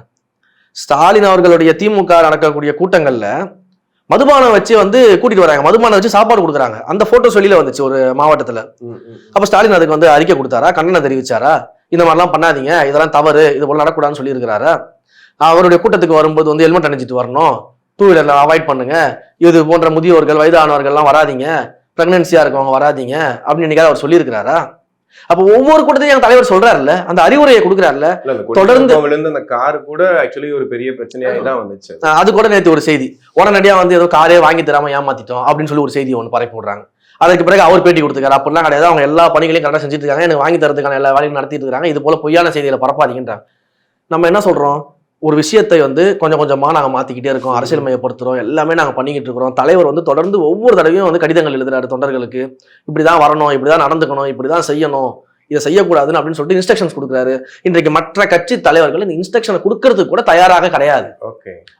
ஸ்டாலின் அவர்களுடைய திமுக நடக்கக்கூடிய கூட்டங்கள்ல மதுபானம் வச்சு வந்து கூட்டிட்டு வராங்க, மதுபானம் வச்சு சாப்பாடு கொடுக்குறாங்க. அந்த போட்டோஸ் வெளியில வந்துச்சு ஒரு மாவட்டத்துல. அப்ப ஸ்டாலின் அதுக்கு வந்து அறிக்கை கொடுத்தாரா, கண்டனம் தெரிவிச்சாரா? இந்த மாதிரிலாம் பண்ணாதீங்க, இதெல்லாம் தவறு, இது போல நடக்கூடாதுன்னு சொல்லி இருக்கிறாரா? அவருடைய கூட்டத்துக்கு வரும்போது வந்து ஹெல்மெட் அணிஞ்சிட்டு வரணும், 2 வீலர்ல அவாய்ட் பண்ணுங்க, இது போன்ற முதியோர்கள் வயதானவர்கள்லாம் வராதிங்க, பிரெக்னன்சியா இருக்கவங்க வராதிங்க அப்படின்னு இன்னைக்கு அவர் சொல்லியிருக்கிறாரா? அப்ப ஒவ்வொரு கூட்டத்தையும் எங்க தலைவர் சொல்றாருல்ல, அந்த அறிவுரையை கொடுக்குறாருல்ல. தொடர்ந்து அந்த கார் கூட ஆக்சுவலி ஒரு பெரிய பிரச்சனையாக தான் வந்துச்சு. அது கூட நேற்று ஒரு செய்தி, உடனடியா வந்து ஏதோ காரே வாங்கி தராம ஏமாத்திட்டோம் அப்படின்னு சொல்லி ஒரு செய்தி ஒன்று பரப்பி விடுறாங்க. அதற்கு பிறகு அவர் பேட்டி கொடுத்துருக்காரு, அப்படிலாம் கிடையாது, அவங்க எல்லா பணிகளையும் கரெக்டாக செஞ்சுட்டு இருக்காங்க, எனக்கு வாங்கி தரதுக்கான எல்லா வேலையும் நடத்திட்டு இருக்காங்க, இது போல பொய்யான செய்திகளை பரப்பாதீங்கன்றாங்க. நம்ம என்ன சொல்றோம்? ஒரு விஷயத்தை வந்து கொஞ்சம் கொஞ்சமா நாங்கள் மாத்திக்கிட்டே இருக்கோம், அரசியல் மையப்படுத்துறோம், எல்லாமே நாங்கள் பண்ணிக்கிட்டு இருக்கிறோம். தலைவர் வந்து தொடர்ந்து ஒவ்வொரு தடவையும் வந்து கடிதங்கள் எழுதுறாரு தொண்டர்களுக்கு, இப்படிதான் வரணும், இப்படிதான் நடந்துக்கணும், இப்படிதான் செய்யணும், இதை செய்யக்கூடாதுன்னு அப்படின்னு சொல்லிட்டு இன்ஸ்ட்ரக்ஷன்ஸ் கொடுக்குறாரு. இன்றைக்கு மற்ற கட்சி தலைவர்கள் இந்த இன்ஸ்ட்ரக்ஷனை கொடுக்கறதுக்கு கூட தயாராக கிடையாது.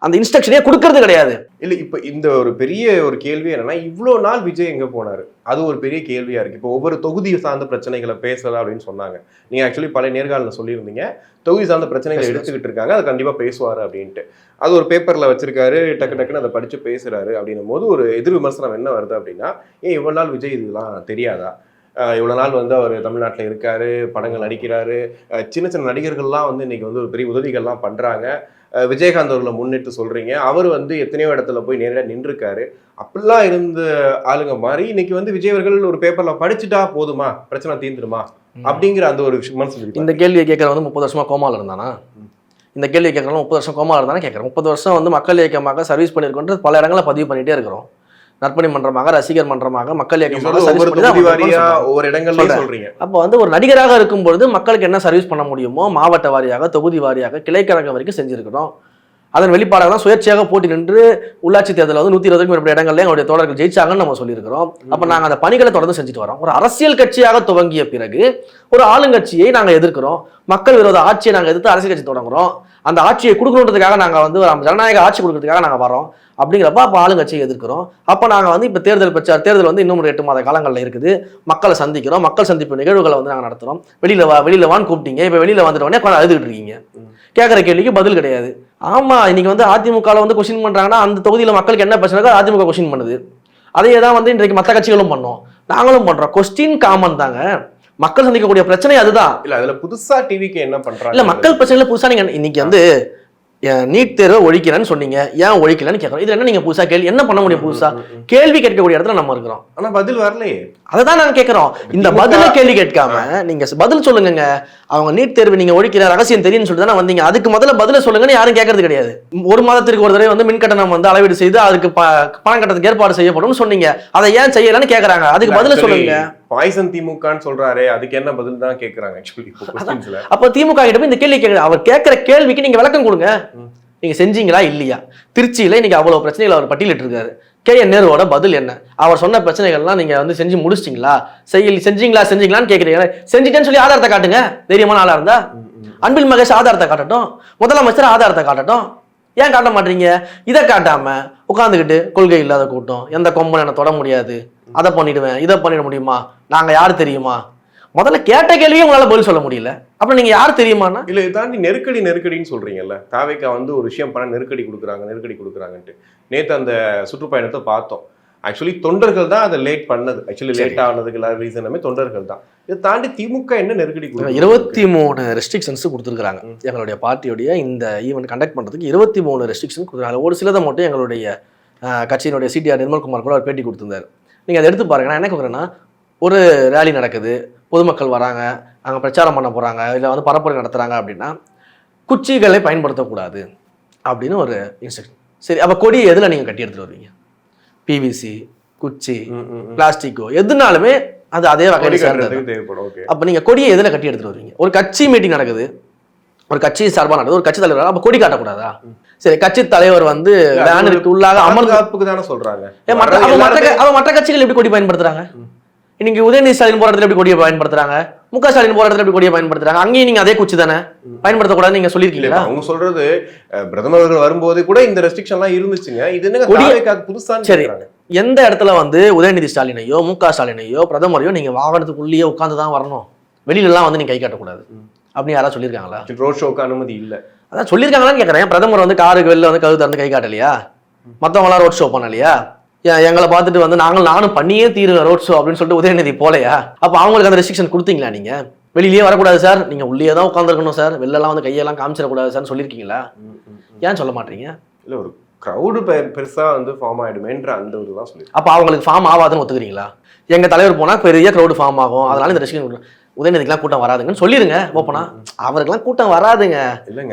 அந்த இன்ஸ்ட்ரக்ஷனே கொடுக்கறது கிடையாது. இல்ல, இப்ப இந்த ஒரு பெரிய ஒரு கேள்வி என்னன்னா, இவ்வளவு நாள் விஜய் எங்க போனாரு? அது ஒரு பெரிய கேள்வியா இருக்கு. இப்போ ஒவ்வொரு தொகுதி சார்ந்த பிரச்சனைகளை பேசல அப்படின்னு சொன்னாங்க. நீங்க ஆக்சுவலி பழைய நேர்காணல சொல்லியிருந்தீங்க, தொகுதி சார்ந்த பிரச்சனைகளை எடுத்துக்கிட்டு இருக்காங்க, அதை கண்டிப்பா பேசுவாரு அப்படின்ட்டு. அது ஒரு பேப்பர்ல வச்சிருக்காரு, டக்கு டக்குன்னு அதை படிச்சு பேசுறாரு. அப்படின்னும் போது ஒரு எதிர் விமர்சனம் என்ன வருது அப்படின்னா, ஏன் இவ்வளவு நாள் விஜய் இதெல்லாம் தெரியாதா? இவ்வளோ நாள் வந்து அவர் தமிழ்நாட்டில் இருக்காரு, படங்கள் நடிக்கிறாரு, சின்ன சின்ன நடிகர்கள்லாம் வந்து இன்னைக்கு வந்து ஒரு பெரிய உதவிகள்லாம் பண்ணுறாங்க. விஜயகாந்த் அவர்களை முன்னிட்டு சொல்றீங்க. அவர் வந்து எத்தனையோ இடத்துல போய் நேரடியாக நின்றுருக்காரு. அப்படிலாம் இருந்த ஆளுங்க மாதிரி இன்னைக்கு வந்து விஜய் அவர்கள் ஒரு பேப்பர்ல படிச்சுட்டா போதுமா, பிரச்சனை தீர்ந்துருமா அப்படிங்கிற அந்த ஒரு விமர்சனம். இந்த கேள்வியை கேட்கற வந்து 30 வருஷமா கோமால இருந்தானா? இந்த கேள்வி கேட்கறவங்க 30 வருஷம் கோமால இருந்தானே கேட்கறேன். 30 வருஷம் வந்து மக்கள் இயக்கமாக சர்வீஸ் பண்ணிருக்கோன்றது பல இடங்களை பதிவு பண்ணிட்டே இருக்கிறோம். நற்பணி மன்றமாக, ரசிகர் மன்றமாக, மக்கள் இயக்கமாக ஒவ்வொரு இடங்கள்ல சொல்றீங்க. அப்போ வந்து ஒரு நடிகராக இருக்கும்பொழுது மக்களுக்கு என்ன சர்வீஸ் பண்ண முடியுமோ மாவட்ட வாரியாக, தொகுதி வாரியாக, கிளைக்கழகம் வரைக்கும் செஞ்சிருக்கிறோம். அதன் வெளிப்பாடாக தான் சுயேட்சையாக போட்டி நின்று உள்ளாட்சி தேர்தலில் வந்து 120க்கும் மேற்பட்ட இடங்கள்ல எங்களுடைய தோழர்கள் ஜெயிச்சாங்கன்னு நம்ம சொல்லியிருக்கிறோம். அப்போ நாங்கள் அந்த பணிகளை தொடர்ந்து செஞ்சுட்டு வரோம். ஒரு அரசியல் கட்சியாக துவங்கிய பிறகு ஒரு ஆளுங்கட்சியை நாங்கள் எதிர்க்கிறோம். மக்கள் விரோத ஆட்சியை நாங்கள் எதிர்த்து அரசியல் கட்சி தொடங்குறோம். அந்த ஆட்சியை கொடுக்கணுன்றதுக்காக நாங்கள் வந்து ஒரு ஜனநாயக ஆட்சி கொடுக்கறதுக்காக நாங்கள் வரோம். அப்படிங்கிறப்ப அப்போ ஆளுங்கட்சியை எதிர்க்கிறோம். அப்போ நாங்கள் வந்து இப்போ தேர்தல் வந்து இன்னும் ஒரு 8 மாத காலங்களில் இருக்குது. மக்களை சந்திக்கிறோம். மக்கள் சந்திப்பு நிகழ்வுகளை வந்து நாங்கள் நடத்துகிறோம். வெளியில் வான்னு கூப்பிட்டீங்க. இப்போ வெளியில் வந்துட்டோடனே அழுதுகிட்டு இருக்கீங்க. கேட்குற கேள்விக்கு பதில் கிடையாது. ஆமாம், இன்னைக்கு வந்து அதிமுகவில் வந்து கொஸ்டின் பண்ணுறாங்கன்னா அந்த தொகுதியில் மக்களுக்கு என்ன பிரச்சனை அதிமுக கொஸ்டின் பண்ணுது. அதையே தான் வந்து இன்றைக்கு மற்ற கட்சிகளும் பண்ணோம், நாங்களும் பண்ணுறோம். கொஸ்டின் காமன் தாங்க. மக்கள் சந்திக்கக்கூடிய பிரச்சனை அதுதான். இல்ல அதுல புதுசா டிவிக்கு என்ன பண்றாங்க? இல்ல மக்கள் பிரச்சனைல புதுசா நீங்க இன்னைக்கு வந்து நீட் தேர்வை ஒழிக்கிறேன்னு சொன்னீங்க, ஏன் ஒழிக்கலன்னு கேட்கறோம். இது என்ன நீங்க புதுசா கேள்வி என்ன பண்ண முடியும்? புதுசா கேள்வி கேட்கக்கூடிய இடத்துல நம்ம இருக்கிறோம். ஆனா பதில் வரலையே. அதான் நாங்க கேட்கிறோம். இந்த பதில கேள்வி கேட்காம நீங்க பதில் சொல்லுங்க. அவங்க நீட் தேர்வு நீங்க ஒழிக்கிற ரகசியம் தெரியும்னு சொல்லிட்டு தானே வந்தீங்க. அதுக்கு முதல்ல பதில சொல்லுங்கன்னு யாரும் கேட்கறது கிடையாது. ஒரு மாதத்திற்கு ஒரு தடவை வந்து மின் கட்டணம் வந்து அளவீடு செய்து அதுக்கு பணம் கட்டத்துக்கு ஏற்பாடு செய்யப்படும் சொன்னீங்க. அதை ஏன் செய்யலன்னு கேட்கறாங்க. அதுக்கு பதில சொல்லுங்க. பாய்சன் திமுகன்னு சொல்றாரு, அதுக்கு என்ன பதில் தான் கேட்கறாங்க. அப்ப திமுக கிட்ட போய் இந்த கேள்வி கேட்கறாங்க. அவர் கேட்கிற கேள்விக்கு நீங்க விளக்கம் கொடுங்க. நீங்க செஞ்சீங்களா இல்லையா? திருச்சியில இன்னைக்கு அவ்வளவு பிரச்சனைகள் அவர் பட்டியலிட்டு இருக்காரு. KN நேருவோட பதில் என்ன? அவர் சொன்ன பிரச்சனைகள்லாம் நீங்க வந்து செஞ்சு முடிச்சிட்டீங்களா? செஞ்சீங்களான்னு கேட்கறீங்க. செஞ்சுட்டேன்னு சொல்லி ஆதாரத்தை காட்டுங்க. தைரியமான ஆளா இருந்தா அன்பில் மகேஷ் ஆதாரத்தை காட்டட்டும், முதலமைச்சர் ஆதாரத்தை காட்டட்டும். ஏன் காட்ட மாட்டீங்க? இதை காட்டாம உட்காந்துக்கிட்டு கொள்கை இல்லாத கூட்டம், எந்த கொம்பன் என்ன தொட முடியாது, அதை பண்ணிடுவேன், இதை பண்ணிட முடியுமா, நாங்க யாரு தெரியுமா? முதல்ல கேட்ட கேள்வியே உங்களால பதில் சொல்ல முடியல. அப்புறம் நீங்க யார் தெரியுமானா? இல்ல இதை தாண்டி நெருக்கடின்னு சொல்றீங்கல்ல. தாவேக்கா வந்து ஒரு விஷயம் பண்ண நெருக்கடி கொடுக்குறாங்கன்ட்டு நேற்று அந்த சுற்றுப்பயணத்தை பார்த்தோம். ஆக்சுவலி தொண்டர்கள் தான் அதை லேட் பண்ணது. ஆக்சுவலி லேட் ஆனதுக்கு எல்லாரும் ரீசனுமே தொண்டர்கள் தான். இதை தாண்டி திமுக என்ன நெருக்கடி? 23 ரெஸ்ட்ரிக்ஷன்ஸ் கொடுத்துருக்காங்க. எங்களுடைய பார்ட்டியோடைய இந்த ஈவெண்ட் கண்டக்ட் பண்றதுக்கு 23 ரெஸ்ட்ரிக்ஷன் கொடுத்துருக்காங்க. ஒரு சிலதை மட்டும் எங்களுடைய கட்சியினுடைய சிடிஆர் நிர்மல்குமார் கூட ஒரு பேட்டி கொடுத்திருந்தாரு. நீங்க அதை எடுத்து பாருங்க. நான் என்ன கேட்குறேன்னா, ஒரு ரேலி நடக்குது, பொதுமக்கள் வராங்க, அங்கே பிரச்சாரம் பண்ண போகிறாங்க, இல்லை வந்து பரப்புரை நடத்துகிறாங்க அப்படின்னா குச்சிகளை பயன்படுத்தக்கூடாது அப்படின்னு ஒரு இன்ஸ்ட்ரக்ஷன். சரி, அப்போ கொடியை எதில் நீங்கள் கட்டி எடுத்துகிட்டு வருவீங்க? PVC, குச்சி, பிளாஸ்டிக்கோ எதுனாலுமே அது அதே வகையை சேர்ந்தது. அப்போ நீங்கள் கொடியை எதில் கட்டி எடுத்துகிட்டு வருவீங்க? ஒரு கட்சி மீட்டிங் நடக்குது, ஒரு கட்சி சார்பாக நடக்குது, ஒரு கட்சி தலைவர், அப்போ கொடி காட்டக்கூடாதா? சரி, கட்சி தலைவர் வந்து வேனுக்கு உள்ளாக அமர்காப்புக்கு தானே சொல்றாங்க. மற்ற கட்சிகள் எப்படி கொடி பயன்படுத்துறாங்க? இன்னைக்கு உதயநிதி ஸ்டாலின் போராட்டத்தில் எப்படி கொடியை பயன்படுத்துறாங்க, முக ஸ்டாலின் போராட்டத்தில் எப்படி கொடியை பயன்படுத்துறாங்க? அங்கேயும் நீங்க அதே குச்சி தானே பயன்படுத்தக்கூடாது நீங்க சொல்லியிருக்கீங்களா? அவங்க சொல்றது பிரதமர்கள் வரும்போது கூட இந்த ரெஸ்ட்ரிக்ஷன்லாம் இருந்துச்சுங்க. இது என்ன புதுசா? சரி, எந்த இடத்துல வந்து உதயநிதி ஸ்டாலினையோ முக ஸ்டாலினையோ பிரதமரையோ நீங்க வாகனத்துக்குள்ளேயே உட்கார்ந்து தான் வரணும், வெளியில எல்லாம் வந்து நீங்க கை காட்டக்கூடாது அப்படின்னு யாராவது சொல்லியிருக்காங்களா? ரோட் ஷோக்கு அனுமதி இல்லை அதான் சொல்லியிருக்காங்களான்னு கேட்கறேன். பிரதமர் வந்து காருக்கு வெளில வந்து கழுத்து வந்து கை காட்டலையா? மற்றவங்களாம் ரோட் ஷோ பண்ணலையா? எங்களை பார்த்துட்டு வந்து நானும் பண்ணியே தீருவேன் ரோட் ஷோ அப்படின்னு சொல்லிட்டு உதயநிதி போலையா? அப்போ அவங்களுக்கு அந்த ரெஸ்ட்ரிக்ஷன் கொடுத்தீங்களா? நீங்க வெளியிலேயே வரக்கூடாது சார், நீங்க உள்ளே தான் உட்காந்துருக்கணும் சார், வெளிலலாம் வந்து கையெல்லாம் காமிச்சிடக்கூடாது சார் சொல்லியிருக்கீங்களா? ஏன் சொல்ல மாட்டீங்க? இல்லை, ஒரு க்ரௌடு பெருசா வந்து ஃபார்ம் ஆயிடுமேன்ற அந்த ஒரு தான் சொல்லி. அப்போ அவங்களுக்கு ஃபார்ம் ஆகாதுன்னு ஒத்துக்கிறீங்களா? எங்க தலைவர் போனா பெரிய க்ரௌடு ஃபார்ம் ஆகும், அதனால இந்த ரெஸ்ட்ரிக்ஷன் உதயநிதிக்கெல்லாம் கூட்டம் வராதுங்கன்னு சொல்லிருங்க ஓப்பனா. அவருக்கெல்லாம் கூட்டம் வராதுங்க,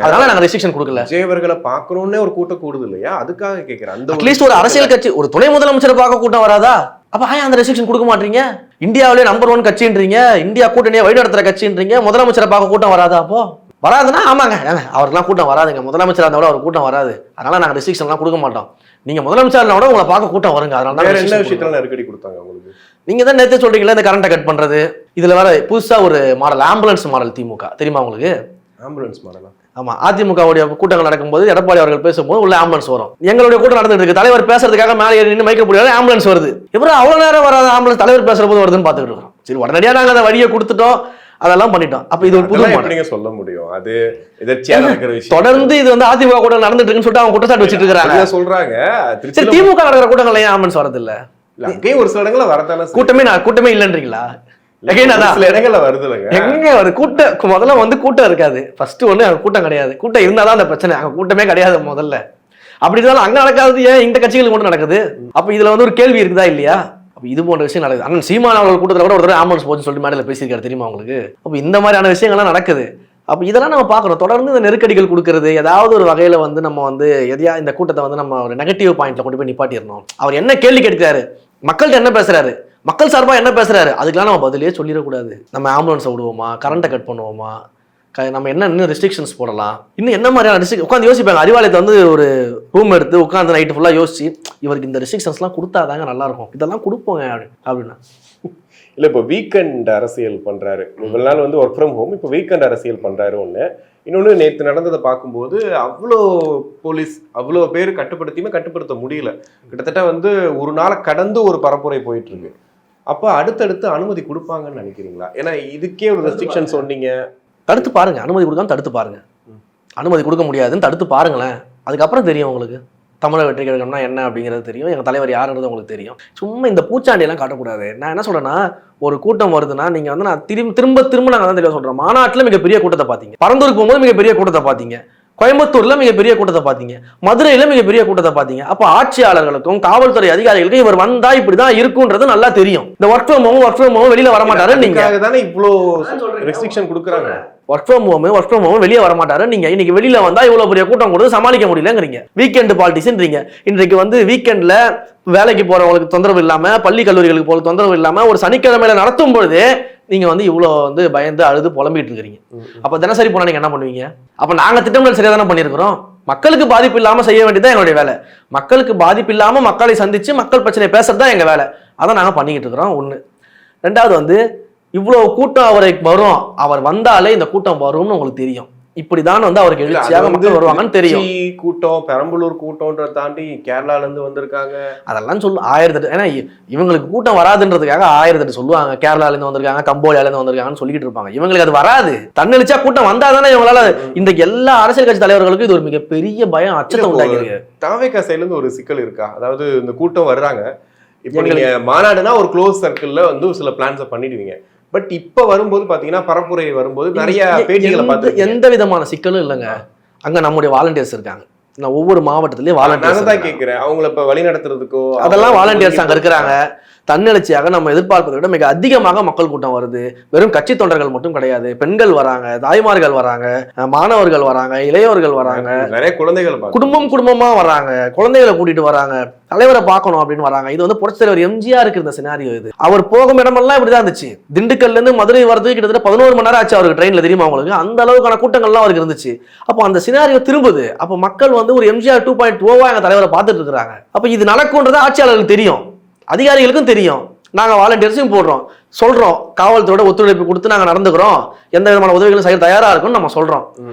அதனால நாங்க ரெஸ்ட்ரிக்ஷன் கொடுக்கல. விஜயவர்களை பார்க்கணும்னே ஒரு கூட்டம் கூடுது இல்லையா? அதுக்காக கேட்கிறேன். அந்த அட்லீஸ்ட் ஒரு அரசியல் கட்சி ஒரு துணை முதலமைச்சரை பார்க்க கூட்டம் வராதா? அப்ப அந்த ரெஸ்ட்ரிக்ஷன் கொடுக்க மாட்டீங்க? இந்தியாவிலே நம்பர் 1 கட்சின்றீங்க, இந்தியா கூட்டணியை வழி நடத்துற கட்சின்றீங்க, முதலமைச்சரை பார்க்க கூட்டம் வராதா? அப்போ வராதுன்னா ஆமாங்க, அவருக்கெல்லாம் கூட்டம் வராதுங்க, முதலமைச்சர் இருந்தா கூட அவர் கூட்டம் வராது, அதனால நாங்க ரெஸ்ட்ரிக்ஷன்லாம் கொடுக்க மாட்டோம். நீங்க முதலமைச்சர் கூட உங்களை பார்க்க கூட்டம் வருங்க, அதனால தான் என்ன விஷயத்துல நெருக்கடி கொடுத்தாங்க உங்களுக்கு? நீங்க தான் நேற்று சொல்றீங்களா இந்த கரண்ட்டை கட் பண்றது. இதுல வேற புதுசா ஒரு மாடல், ஆம்புலன்ஸ் மாடல் திமுக தெரியுமா உங்களுக்கு? ஆம்புலன்ஸ் மாடலா? ஆமா, அதிமுகவுடைய கூட்டங்கள் நடக்கும்போது எடப்பாடி அவர்கள் பேசும்போது உள்ள ஆம்புலன்ஸ் வரும். எங்களுடைய கூட்டம் நடந்துட்டு இருக்கு, தலைவர் பேசுறதுக்காக மேலே ஏறி நின்று மைக்க முடியாது, ஆம்புலன்ஸ் வருது. எப்பறம் அவ்வளவு நேரம் வராத ஆம்புலன்ஸ் தலைவர் பேசுற போது வருதுன்னு பாத்துக்கிட்டு இருக்கோம். சரி, உடனடியா நாங்க அந்த வழியை கொடுத்துட்டோம், அதெல்லாம் பண்ணிட்டோம். அப்ப இது ஒரு புது நீங்க சொல்ல முடியும், அது எதர்ச்சியா நடக்கிற விஷயம். தொடர்ந்து இது வந்து அதிமுக கூட நடந்துட்டு இருக்குன்னு சொல்லிட்டு அவங்க குற்றச்சாட்டு வச்சிட்டு இருக்காங்க. சொல்றாங்க திமுக நடக்கிற கூட்டங்கள் ஏன் ஆம்புலன்ஸ் வரது இல்ல? ஒரு சில இடங்கள்ல வரதான கூட்டமே இல்லன்றீங்களா? சில இடங்கள்ல வருது இல்லைங்க, எங்க ஒரு கூட்டம் முதல்ல வந்து கூட்டம் இருக்காது. ஃபர்ஸ்ட் ஒண்ணு அங்க கூட்டம் கிடையாது. கூட்டம் இருந்தாதான் அந்த பிரச்சனை. அங்க கூட்டமே கிடையாது முதல்ல. அப்படி இருந்தாலும் அங்க நடக்காது, ஏன் இந்த கட்சிகளுக்கு மட்டும் நடக்குது? அப்ப இதுல வந்து ஒரு கேள்வி இருக்குதா இல்லையா? அப்ப இது போன்ற விஷயம் நடக்குது. அண்ணன் சீமான் அவர்கள் கூட்டத்தில் கூட ஒரு தடவை ஆம்புலன்ஸ் போச்சுன்னு சொல்லிட்டு மேடையில பேசியிருக்காரு, தெரியுமா உங்களுக்கு? அப்ப இந்த மாதிரியான விஷயங்கள்லாம் நடக்குது. அப்ப இதெல்லாம் நம்ம பாக்குறோம். தொடர்ந்து இந்த நெருக்கடிகள் கொடுக்கறது, ஏதாவது ஒரு வகையில வந்து நம்ம வந்து எதையா இந்த கூட்டத்தை வந்து நம்ம ஒரு நெகட்டிவ் பாயிண்ட்ல கொண்டு போய் நிப்பாட்டிடணும். அவர் என்ன கேள்வி கேட்கிறாரு, மக்கள்கிட்ட என்ன பேசுறாரு, மக்கள் சார்பா என்ன பேசுறாரு, அதுக்கெல்லாம் நம்ம பதிலே சொல்லிடக்கூடாது. நம்ம ஆம்புலன்ஸை விடுவோமா, கரண்ட்டை கட் பண்ணுவோமா, நம்ம என்ன இன்னும் ரெஸ்ட்ரிக்ஷன்ஸ் போடலாம், இன்னும் என்ன மாதிரியான உட்காந்து யோசிப்பாங்க. அறிவாலயத்தை வந்து ஒரு ரூம் எடுத்து உட்காந்து நைட்டு ஃபுல்லா யோசிச்சு இவருக்கு இந்த ரெஸ்ட்ரிக்ஷன்ஸ்லாம் கொடுத்தாதாங்க நல்லா இருக்கும், இதெல்லாம் கொடுப்போங்க அப்படின்னா. இல்ல இப்போ வீக்கெண்ட் அரசியல் பண்றாரு, இவ்வளவு நாள் வந்து ஒர்க் ஃப்ரம் ஹோம், இப்போ வீக்கெண்ட் அரசியல் பண்றாரு ஒண்ணு. இன்னொன்று, நேற்று நடந்ததை பார்க்கும்போது அவ்வளோ போலீஸ் அவ்வளோ பேர் கட்டுப்படுத்தியுமே கட்டுப்படுத்த முடியல. கிட்டத்தட்ட வந்து ஒரு நாளை கடந்து ஒரு பரப்புரை போயிட்டு இருக்கு. அப்போ அடுத்தடுத்து அனுமதி கொடுப்பாங்கன்னு நினைக்கிறீங்களா? ஏன்னா இதுக்கே ஒரு ரெஸ்ட்ரிக்ஷன் சொன்னீங்க. தடுத்து பாருங்க, அனுமதி கொடுக்காம தடுத்து பாருங்க. அனுமதி கொடுக்க முடியாதுன்னு தடுத்து பாருங்களேன், அதுக்கப்புறம் தெரியும் உங்களுக்கு தமிழக வெற்றி கழகம்னா என்ன அப்படிங்கிறது தெரியும், எங்கள் தலைவர் யாருன்றது உங்களுக்கு தெரியும். சும்மா இந்த பூச்சாண்டியெல்லாம் காட்டக்கூடாது. நான் என்ன சொல்றேன்னா, ஒரு கூட்டம் வருதுன்னா நீங்க வந்து நான் திரும்ப நாங்கள் தான் தெளிவாக சொல்றேன். மாநாட்டில் மிகப்பெரிய கூட்டத்தை பார்த்தீங்க, பரந்தூருக்கு போகும்போது மிகப்பெரிய கூட்டத்தை பார்த்தீங்க, கோயம்புத்தூர்ல மிகப்பெரிய கூட்டத்தை பார்த்தீங்க, மதுரையில மிகப்பெரிய கூட்டத்தை பார்த்தீங்க. அப்ப ஆட்சியாளர்களுக்கும் காவல்துறை அதிகாரிகளுக்கும் இவர் வந்தா இப்படிதான் இருக்குன்றது நல்லா தெரியும். இந்த ஒர்க் ஃப்ரம் ஹோம் வெளியில வரமாட்டாரு. நீங்க தானே இவ்வளோ ரெஸ்ட்ரிக்ஷன் கொடுக்குறாங்க. ஒர்க் ஃப்ரம் ஹோம் வெளியே வரமாட்டாரு. நீங்க இன்னைக்கு வெளியில வந்தா இவ்வளவு பெரிய கூட்டம் கொடுத்து சமாளிக்க முடியலங்கிறீங்க. வீக்கெண்ட் பாலிட்டிக்ஸ்ன்றீங்க. இன்றைக்கு வந்து வீக்கெண்ட்ல வேலைக்கு போறவங்களுக்கு தொந்தரவு இல்லாம, பள்ளி கல்லூரிகளுக்கு போற தொந்தரவு இல்லாம ஒரு சனிக்கிழமையில நடத்தும் பொழுது நீங்க வந்து இவ்வளவு வந்து பயந்து அழுது புலம்பிட்டு இருக்கிறீங்க. அப்ப தினசரி போனா நீங்க என்ன பண்ணுவீங்க? அப்ப நாங்க திட்டமிடல் சரியா தானே பண்ணிருக்கிறோம். மக்களுக்கு பாதிப்பு இல்லாம செய்ய வேண்டியதான் எங்களுடைய வேலை. மக்களுக்கு பாதிப்பு இல்லாம மக்களை சந்திச்சு மக்கள் பிரச்சனை பேசுறதுதான் எங்க வேலை. அதான் நாங்க பண்ணிக்கிட்டு இருக்கிறோம். ஒண்ணு. ரெண்டாவது வந்து இவ்வளவு கூட்டம் அவருக்கு வரும், அவர் வந்தாலே இந்த கூட்டம் வரும்னு உங்களுக்கு தெரியும். இப்படிதான் வந்து அவருக்கு எழுச்சியாக மக்கள் வருவாங்கன்னு தெரியும். கூட்டம், பெரம்பலூர் கூட்டம்ன்றதை தாண்டி கேரளால இருந்து வந்திருக்காங்க, அதெல்லாம் சொல்லு 1008. ஏன்னா இவங்களுக்கு கூட்டம் வராதுன்றதுக்காக 1008 சொல்லுவாங்க. கேரளால இருந்து வந்திருக்காங்க, கம்போடியால இருந்து வந்திருக்காங்கன்னு சொல்லிட்டு இருப்பாங்க. இவங்களுக்கு அது வராது. தன்னெழுச்சா கூட்டம் வந்தாதானே இவங்களால. இன்றைக்கு எல்லா அரசியல் கட்சி தலைவர்களுக்கும் இது ஒரு மிகப்பெரிய பயம், அச்சத்தை உண்டாக்கிருக்கு. தாவேகா சைடுல இருந்து ஒரு சிக்கல் இருக்கா? அதாவது இந்த கூட்டம் வர்றாங்க, இப்ப நீங்க மாநாடுனா ஒரு க்ளோஸ் சர்க்கிள்ல வந்து சில பிளான்ஸை பண்ணிடுவீங்க. பட் இப்ப வரும்போது பாத்தீங்கன்னா, பரப்புரை வரும்போது நிறைய பேட்டிகளை பார்த்து எந்த விதமான சிக்கலும் இல்லைங்க. அங்க நம்முடைய வாலண்டியர்ஸ் இருக்காங்க. நான் ஒவ்வொரு மாவட்டத்திலயும் வாலண்டியர்ஸ் தான் கேட்கிறேன். அவங்கள இப்ப வழி நடத்துறதுக்கோ அதெல்லாம் வாலண்டியர்ஸ் அங்க இருக்கிறாங்க. தன்னெழுச்சியாக நம்ம எதிர்பார்ப்பதை விட மிக அதிகமாக மக்கள் கூட்டம் வருது. வெறும் கட்சி தொண்டர்கள் மட்டும் கிடையாது, பெண்கள் வராங்க, தாய்மார்கள் வராங்க, மாணவர்கள் வராங்க, இளையோர்கள் வராங்க, நிறைய குழந்தைகள் குடும்பமா வராங்க, குழந்தைகளை கூட்டிட்டு வராங்க, தலைவரை பார்க்கணும் அப்படின்னு வராங்க. இது வந்து புரட்சித் தலைவர் எம்ஜிஆருக்கு இருந்த சினாரியோ. இது அவர் போகும் இடமெல்லாம் இப்படிதான் இருந்துச்சு. திண்டுக்கல்ல இருந்து மதுரை வரதுக்கு கிட்டத்தட்ட 11 மணி நேரம் ஆச்சு அவருக்கு ட்ரெயின்ல, தெரியுமா உங்களுக்கு? அந்த அளவுக்கான கூட்டங்கள்லாம் அவருக்கு இருந்துச்சு. அப்போ அந்த சினாரியோ திரும்புது. அப்போ மக்கள் வந்து ஒரு எம்ஜிஆர் 2.0 எங்க தலைவரை பார்த்துட்டு இருக்காங்க. அப்ப இது நடக்கும்ன்றது ஆட்சியாளர்களுக்கு தெரியும், அதிகாரிகளுக்கும் தெரியும். நாங்க வாலண்டியர்ஸையும் போடுறோம், சொல்றோம், காவல்துறையோட ஒத்துழைப்பு கொடுத்து நாங்க நடந்துக்கிறோம், எந்த விதமான உதவிகளும் செய்ய தயாரா இருக்கும் நம்ம சொல்றோம்.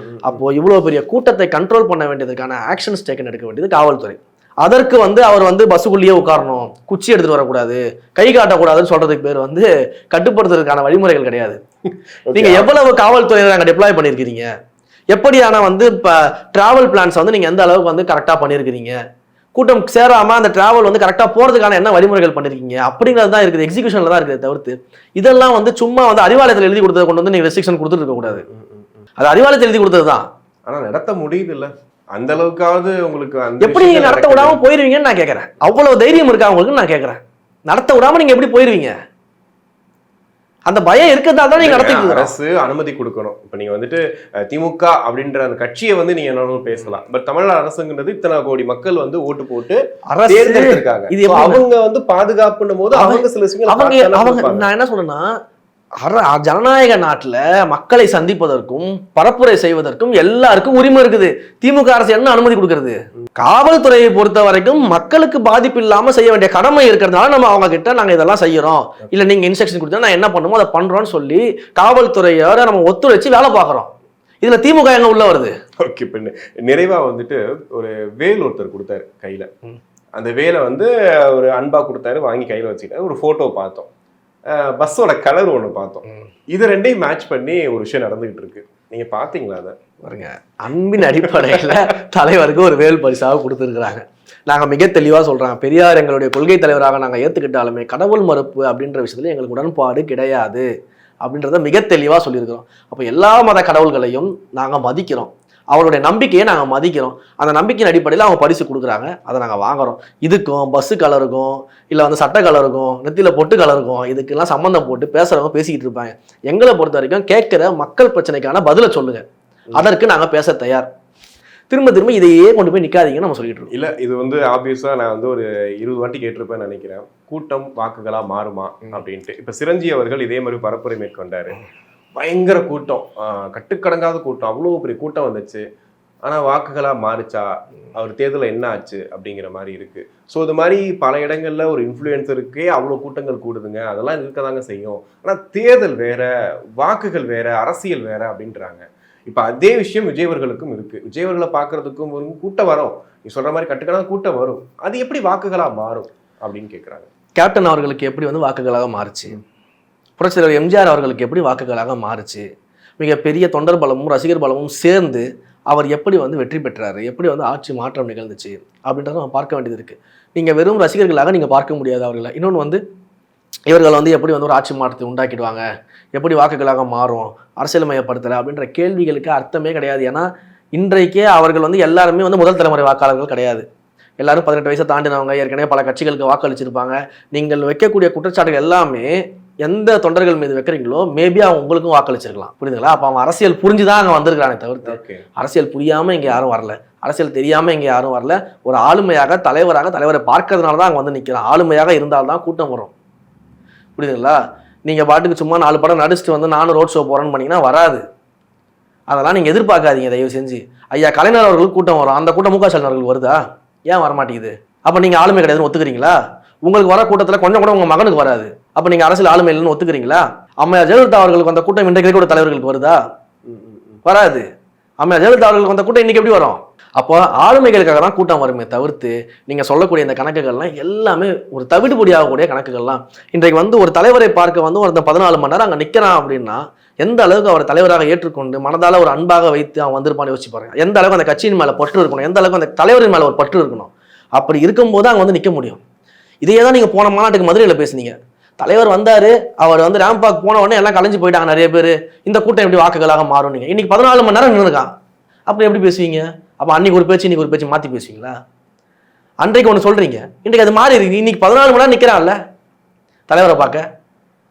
அப்போ இவ்வளவு பெரிய கூட்டத்தை கண்ட்ரோல் பண்ண வேண்டியதுக்கான ஆக்ஷன்ஸ் டேக்கன் எடுக்க வேண்டியது காவல்துறை. அதற்கு வந்து அவர் வந்து பஸ்ஸுக்குள்ளேயே உட்காரணும், குச்சி எடுத்துட்டு வரக்கூடாது, கை காட்டக்கூடாதுன்னு சொல்றதுக்கு பேர் வந்து கட்டுப்படுத்துறதுக்கான வழிமுறைகள் கிடையாது. நீங்க எவ்வளவு காவல்துறையை நாங்க டெப்ளாய் பண்ணிருக்கீங்க, எப்படியான வந்து இப்ப டிராவல் பிளான்ஸ் வந்து நீங்க எந்த அளவுக்கு வந்து கரெக்டா பண்ணிருக்கீங்க, கூட்டம் சேராம அந்த டிராவல் வந்து கரெக்டா போறதுக்கான என்ன வழிமுறைகள் பண்ணிருக்கீங்க அப்படிங்கிறது தான் இருக்குது, எக்ஸிகியூஷன்ல தான் இருக்குது. தவிர்த்து இதெல்லாம் வந்து சும்மா வந்து அறிவாலயத்தில் எழுதி கொடுத்ததை கொண்டு வந்து நீங்க ரெஸ்ட்ரிக்ஷன் கொடுத்துட்டு இருக்க கூடாது. அது அறிவாலயத்தில் எழுதி கொடுத்தது தான். ஆனா நடத்த முடியுது இல்ல, அந்த அளவுக்காவது உங்களுக்கு எப்படி நீங்க நடத்த விடாம போயிருவீங்கன்னு நான் கேட்கறேன். அவ்வளவு தைரியம் இருக்கா உங்களுக்கு நான் கேட்கறேன். நடத்த விடாம நீங்க எப்படி போயிருவீங்க? அந்த பயம் இருக்கிறதால தான் நீங்க நடத்திட்டு அரசு அனுமதி கொடுக்கணும். இப்ப நீங்க வந்துட்டு திமுக அப்படின்ற அந்த கட்சியை வந்து நீங்க என்ன பேசலாம். பட் தமிழ்நாடு அரசுங்கிறது இத்தனை கோடி மக்கள் வந்து ஓட்டு போட்டு தேர்ந்தெடுத்திருக்காங்க. இது அவங்க வந்து பாதுகாப்புன்னும் போது அவங்க சில விஷயங்கள் நான் என்ன சொல்றேன்னா, ஜனநாயக நாட்டுல மக்களை சந்திப்பதற்கும் பரப்புரை செய்வதற்கும் எல்லாருக்கும் உரிமை இருக்குது. திமுக அரசு என்ன அனுமதி கொடுக்கிறது? காவல்துறையை பொறுத்த வரைக்கும் மக்களுக்கு பாதிப்பு இல்லாம செய்ய வேண்டிய கடமை இருக்கிறதுனால நம்ம அவங்க கிட்ட நாங்க இதெல்லாம் செய்யறோம், இல்ல நீங்க இன்ஸ்ட்ரக்ஷன் கொடுத்தா நான் என்ன பண்ணுமோ அதை பண்றோம்னு சொல்லி காவல்துறையோட நம்ம ஒத்துழைச்சு வேலை பார்க்கறோம். இதுல திமுக எங்க உள்ள வருது? ஓகே, நிறைவா வந்துட்டு ஒரு வேல் ஒருத்தர் கொடுத்தாரு கையில. அந்த வேலை வந்து ஒரு அன்பா கொடுத்தாரு, வாங்கி கையில வச்சுக்கிட்டாரு. ஒரு போட்டோ பார்த்தோம், பஸ்ஸோட கலர் ஒன்று பார்த்தோம். இது ரெண்டையும் மேட்ச் பண்ணி ஒரு விஷயம் நடந்துகிட்டு இருக்கு. நீங்க பாத்தீங்களா? அதை பாருங்க, அன்பின் அடிப்படையில தலைவருக்கு ஒரு வேல் பரிசாக கொடுத்துருக்குறாங்க. நாங்கள் மிக தெளிவாக சொல்கிறோம், பெரியார் எங்களுடைய கொள்கை தலைவராக நாங்கள் ஏற்றுக்கிட்டாலுமே கடவுள் மறுப்பு அப்படின்ற விஷயத்தில் எங்களுக்கு உடன்பாடு கிடையாது அப்படின்றத மிக தெளிவாக சொல்லியிருக்கிறோம். அப்போ எல்லா மத கடவுள்களையும் நாங்கள் மதிக்கிறோம், அவருடைய நம்பிக்கையை நாங்கள் மதிக்கிறோம். அந்த நம்பிக்கையின் அடிப்படையில் அவங்க பரிசு கொடுக்குறாங்க, அதை நாங்கள் வாங்குறோம். இதுக்கும் பஸ்ஸு கலருக்கும் இல்லை வந்து சட்டை கலருக்கும் நெத்தியில் பொட்டு கலருக்கும் இதுக்கெல்லாம் சம்மந்தம் போட்டு பேசுகிறவங்க பேசிக்கிட்டு இருப்பாங்க. எங்களை பொறுத்த வரைக்கும் கேட்குற மக்கள் பிரச்சனைக்கான பதிலை சொல்லுங்கள், அதற்கு நாங்கள் பேச தயார். திரும்ப திரும்ப இதையே கொண்டு போய் நிற்காதீங்கன்னு நம்ம சொல்லிட்டு இருக்கோம். இல்லை, இது வந்து ஆப்வியஸாக நான் வந்து ஒரு 20 வாட்டி கேட்டிருப்பேன்னு நினைக்கிறேன், கூட்டம் வாக்குகளாக மாறுமா அப்படின்ட்டு. இப்போ சிரஞ்சீவி அவர்கள் இதே மாதிரி பரப்புரை மேற்கொண்டாரு. பயங்கர கூட்டம், கட்டுக்கடங்காத கூட்டம், அவ்வளோ பெரிய கூட்டம் வந்துச்சு. ஆனால் வாக்குகளாக மாறுச்சா, அவர் தேர்தலில் என்ன ஆச்சு அப்படிங்கிற மாதிரி இருக்கு. ஸோ இது மாதிரி பல இடங்களில் ஒரு இன்ஃப்ளூயன்சருக்கே அவ்வளோ கூட்டங்கள் கூடுதுங்க, அதெல்லாம் இருக்க தாங்க செய்யும். ஆனால் தேர்தல் வேற, வாக்குகள் வேற, அரசியல் வேற அப்படின்றாங்க. இப்போ அதே விஷயம் விஜயவர்களுக்கும் இருக்கு. விஜயவர்களை பார்க்கறதுக்கும் ஒரு கூட்டம் வரும், நீ சொல்ற மாதிரி கட்டுக்கடங்காத கூட்டம் வரும், அது எப்படி வாக்குகளாக மாறும் அப்படின்னு கேட்குறாங்க. கேப்டன் அவர்களுக்கு எப்படி வந்து வாக்குகளாக மாறுச்சு, புரட்சித்தலைவர் எம்ஜிஆர் அவர்களுக்கு எப்படி வாக்குகளாக மாறுச்சு, மிகப்பெரிய தொண்டர் பலமும் ரசிகர் பலமும் சேர்ந்து அவர் எப்படி வந்து வெற்றி பெற்றாரு, எப்படி வந்து ஆட்சி மாற்றம் நிகழ்ந்துச்சு அப்படின்றத நம்ம பார்க்க வேண்டியது இருக்குது. நீங்கள் வெறும் ரசிகர்களாக நீங்கள் பார்க்க முடியாது அவர்களை. இன்னொன்று வந்து இவர்கள் வந்து எப்படி வந்து ஒரு ஆட்சி மாற்றத்தை உண்டாக்கிடுவாங்க, எப்படி வாக்குகளாக மாறும், அரசியல் மயப்படுத்தலை அப்படின்ற கேள்விகளுக்கு அர்த்தமே கிடையாது. ஏன்னா இன்றைக்கே அவர்கள் வந்து எல்லாருமே வந்து முதல் தலைமுறை வாக்காளர்கள் கிடையாது. எல்லாரும் 18 வயசை தாண்டினவங்க, ஏற்கனவே பல கட்சிகளுக்கு வாக்களிச்சிருப்பாங்க. நீங்கள் வைக்கக்கூடிய குற்றச்சாட்டுகள் எல்லாமே எந்த தொண்டர்கள் மீது வைக்கிறீங்களோ மேபி அவங்க உங்களுக்கும் வாக்களிச்சிருக்கலாம், புரியுதுங்களா? அப்போ அவன் அரசியல் புரிஞ்சுதான் அங்கே வந்திருக்கிறானே தவிர்த்து அரசியல் புரியாமல் இங்கே யாரும் வரல, அரசியல் தெரியாமல் இங்கே யாரும் வரல. ஒரு ஆளுமையாக தலைவரை பார்க்கறதுனால தான் அங்கே வந்து நிற்கிறான். ஆளுமையாக இருந்தால்தான் கூட்டம் வரும், புரியுதுங்களா? நீங்கள் பாட்டுக்கு சும்மா 4 படம் நடிச்சுட்டு வந்து நானும் ரோட் ஷோ போகிறேன்னு பண்ணிங்கன்னா வராது. அதெல்லாம் நீங்கள் எதிர்பார்க்காதீங்க தயவு செஞ்சு. ஐயா கலைஞர் அவர்களுக்கு கூட்டம் வரும், அந்த கூட்டம் மு.க. ஸ்டாலின் அவர்களுக்கு வருதா? ஏன் வரமாட்டேங்குது? அப்போ நீங்கள் ஆளுமை கிடையாதுன்னு ஒத்துக்கிறீங்களா? உங்களுக்கு வர கூட்டத்தில் கொஞ்சம் கூட உங்கள் மகனுக்கு வராது, அப்போ நீங்கள் அரசியல் ஆளுமை இல்லைன்னு ஒத்துக்கிறீங்களா? அம்மையார் ஜெயலலிதா அவர்களுக்கு அந்த கூட்டம் இன்றைக்கு கூட தலைவர்களுக்கு வருதா? வராது. அம்மையார் ஜெயலலிதா அவர்களுக்கு அந்த கூட்டம் இன்னைக்கு எப்படி வரும்? அப்போ ஆளுமைகளுக்காக தான் கூட்டம் வருமே தவிர்த்து நீங்கள் சொல்லக்கூடிய இந்த கணக்குகள்லாம் எல்லாமே ஒரு தவிடுபடி ஆகக்கூடிய கணக்குகள்லாம். இன்றைக்கு வந்து ஒரு தலைவரை பார்க்க வந்து ஒருத்தன் 14 மணி நேரம் அங்கே நிற்கிறான் அப்படின்னா எந்த அளவுக்கு அவர் தலைவராக ஏற்றுக்கொண்டு மனதால் ஒரு அன்பாக வைத்து அவன் வந்திருப்பான்னு யோசிச்சு பாருங்க. எந்த அளவுக்கு அந்த கட்சியின் மேலே பற்று இருக்கணும், எந்த அளவுக்கு அந்த தலைவரின் மேலே ஒரு பற்று இருக்கணும். அப்படி இருக்கும்போது அங்கே வந்து நிற்க முடியும். இதையே தான் நீங்கள் போன மாநாட்டுக்கு மதுரையில் பேசுனீங்க. தலைவர் வந்தார், அவர் வந்து ரேம்பாக் போன உடனே எல்லாம் கலைஞ்சு போயிட்டாங்க நிறைய பேர், இந்த கூட்டம் எப்படி வாக்குகளாக மாறும்? நீங்கள் இன்னைக்கு 14 மணி நேரம் நின்றுருக்கான், அப்படி எப்படி பேசுவீங்க? அப்போ அன்னைக்கு ஒரு பேச்சு இன்னைக்கு ஒரு பேச்சு மாற்றி பேசுவீங்களா? அன்றைக்கு ஒன்று சொல்கிறீங்க, இன்றைக்கு அது மாறி இருக்கு. இன்னைக்கு 14 மணி நேரம் நிற்கிறான்ல தலைவரை பார்க்க,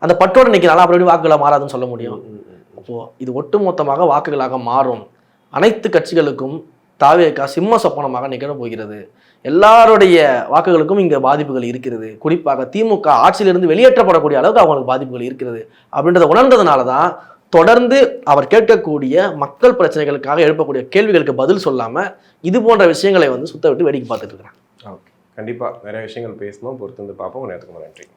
அந்த பட்டோடு நிற்கிறாள், அப்படி எப்படி வாக்குகளாக மாறாதுன்னு சொல்ல முடியும்? அப்போது இது ஒட்டுமொத்தமாக வாக்குகளாக மாறும். அனைத்து கட்சிகளுக்கும் தாவேகா சிம்ம சொப்பனமாக நிகழ போகிறது. எல்லாருடைய வாக்குகளுக்கும் இங்கே பாதிப்புகள் இருக்கிறது. குறிப்பாக திமுக ஆட்சியிலிருந்து வெளியேற்றப்படக்கூடிய அளவுக்கு அவங்களுக்கு பாதிப்புகள் இருக்கிறது. அப்படின்றத உணர்ந்ததுனால தான் தொடர்ந்து அவர் கேட்கக்கூடிய மக்கள் பிரச்சனைகளுக்காக எழுப்பக்கூடிய கேள்விகளுக்கு பதில் சொல்லாமல் இது போன்ற விஷயங்களை வந்து சுத்த விட்டு வேடிக்கை பார்த்துட்டு இருக்கிறாங்க. ஓகே, கண்டிப்பாக நிறைய விஷயங்கள் பேசணும், பொறுத்து வந்து பார்ப்போம். நேரத்துக்கு நன்றி.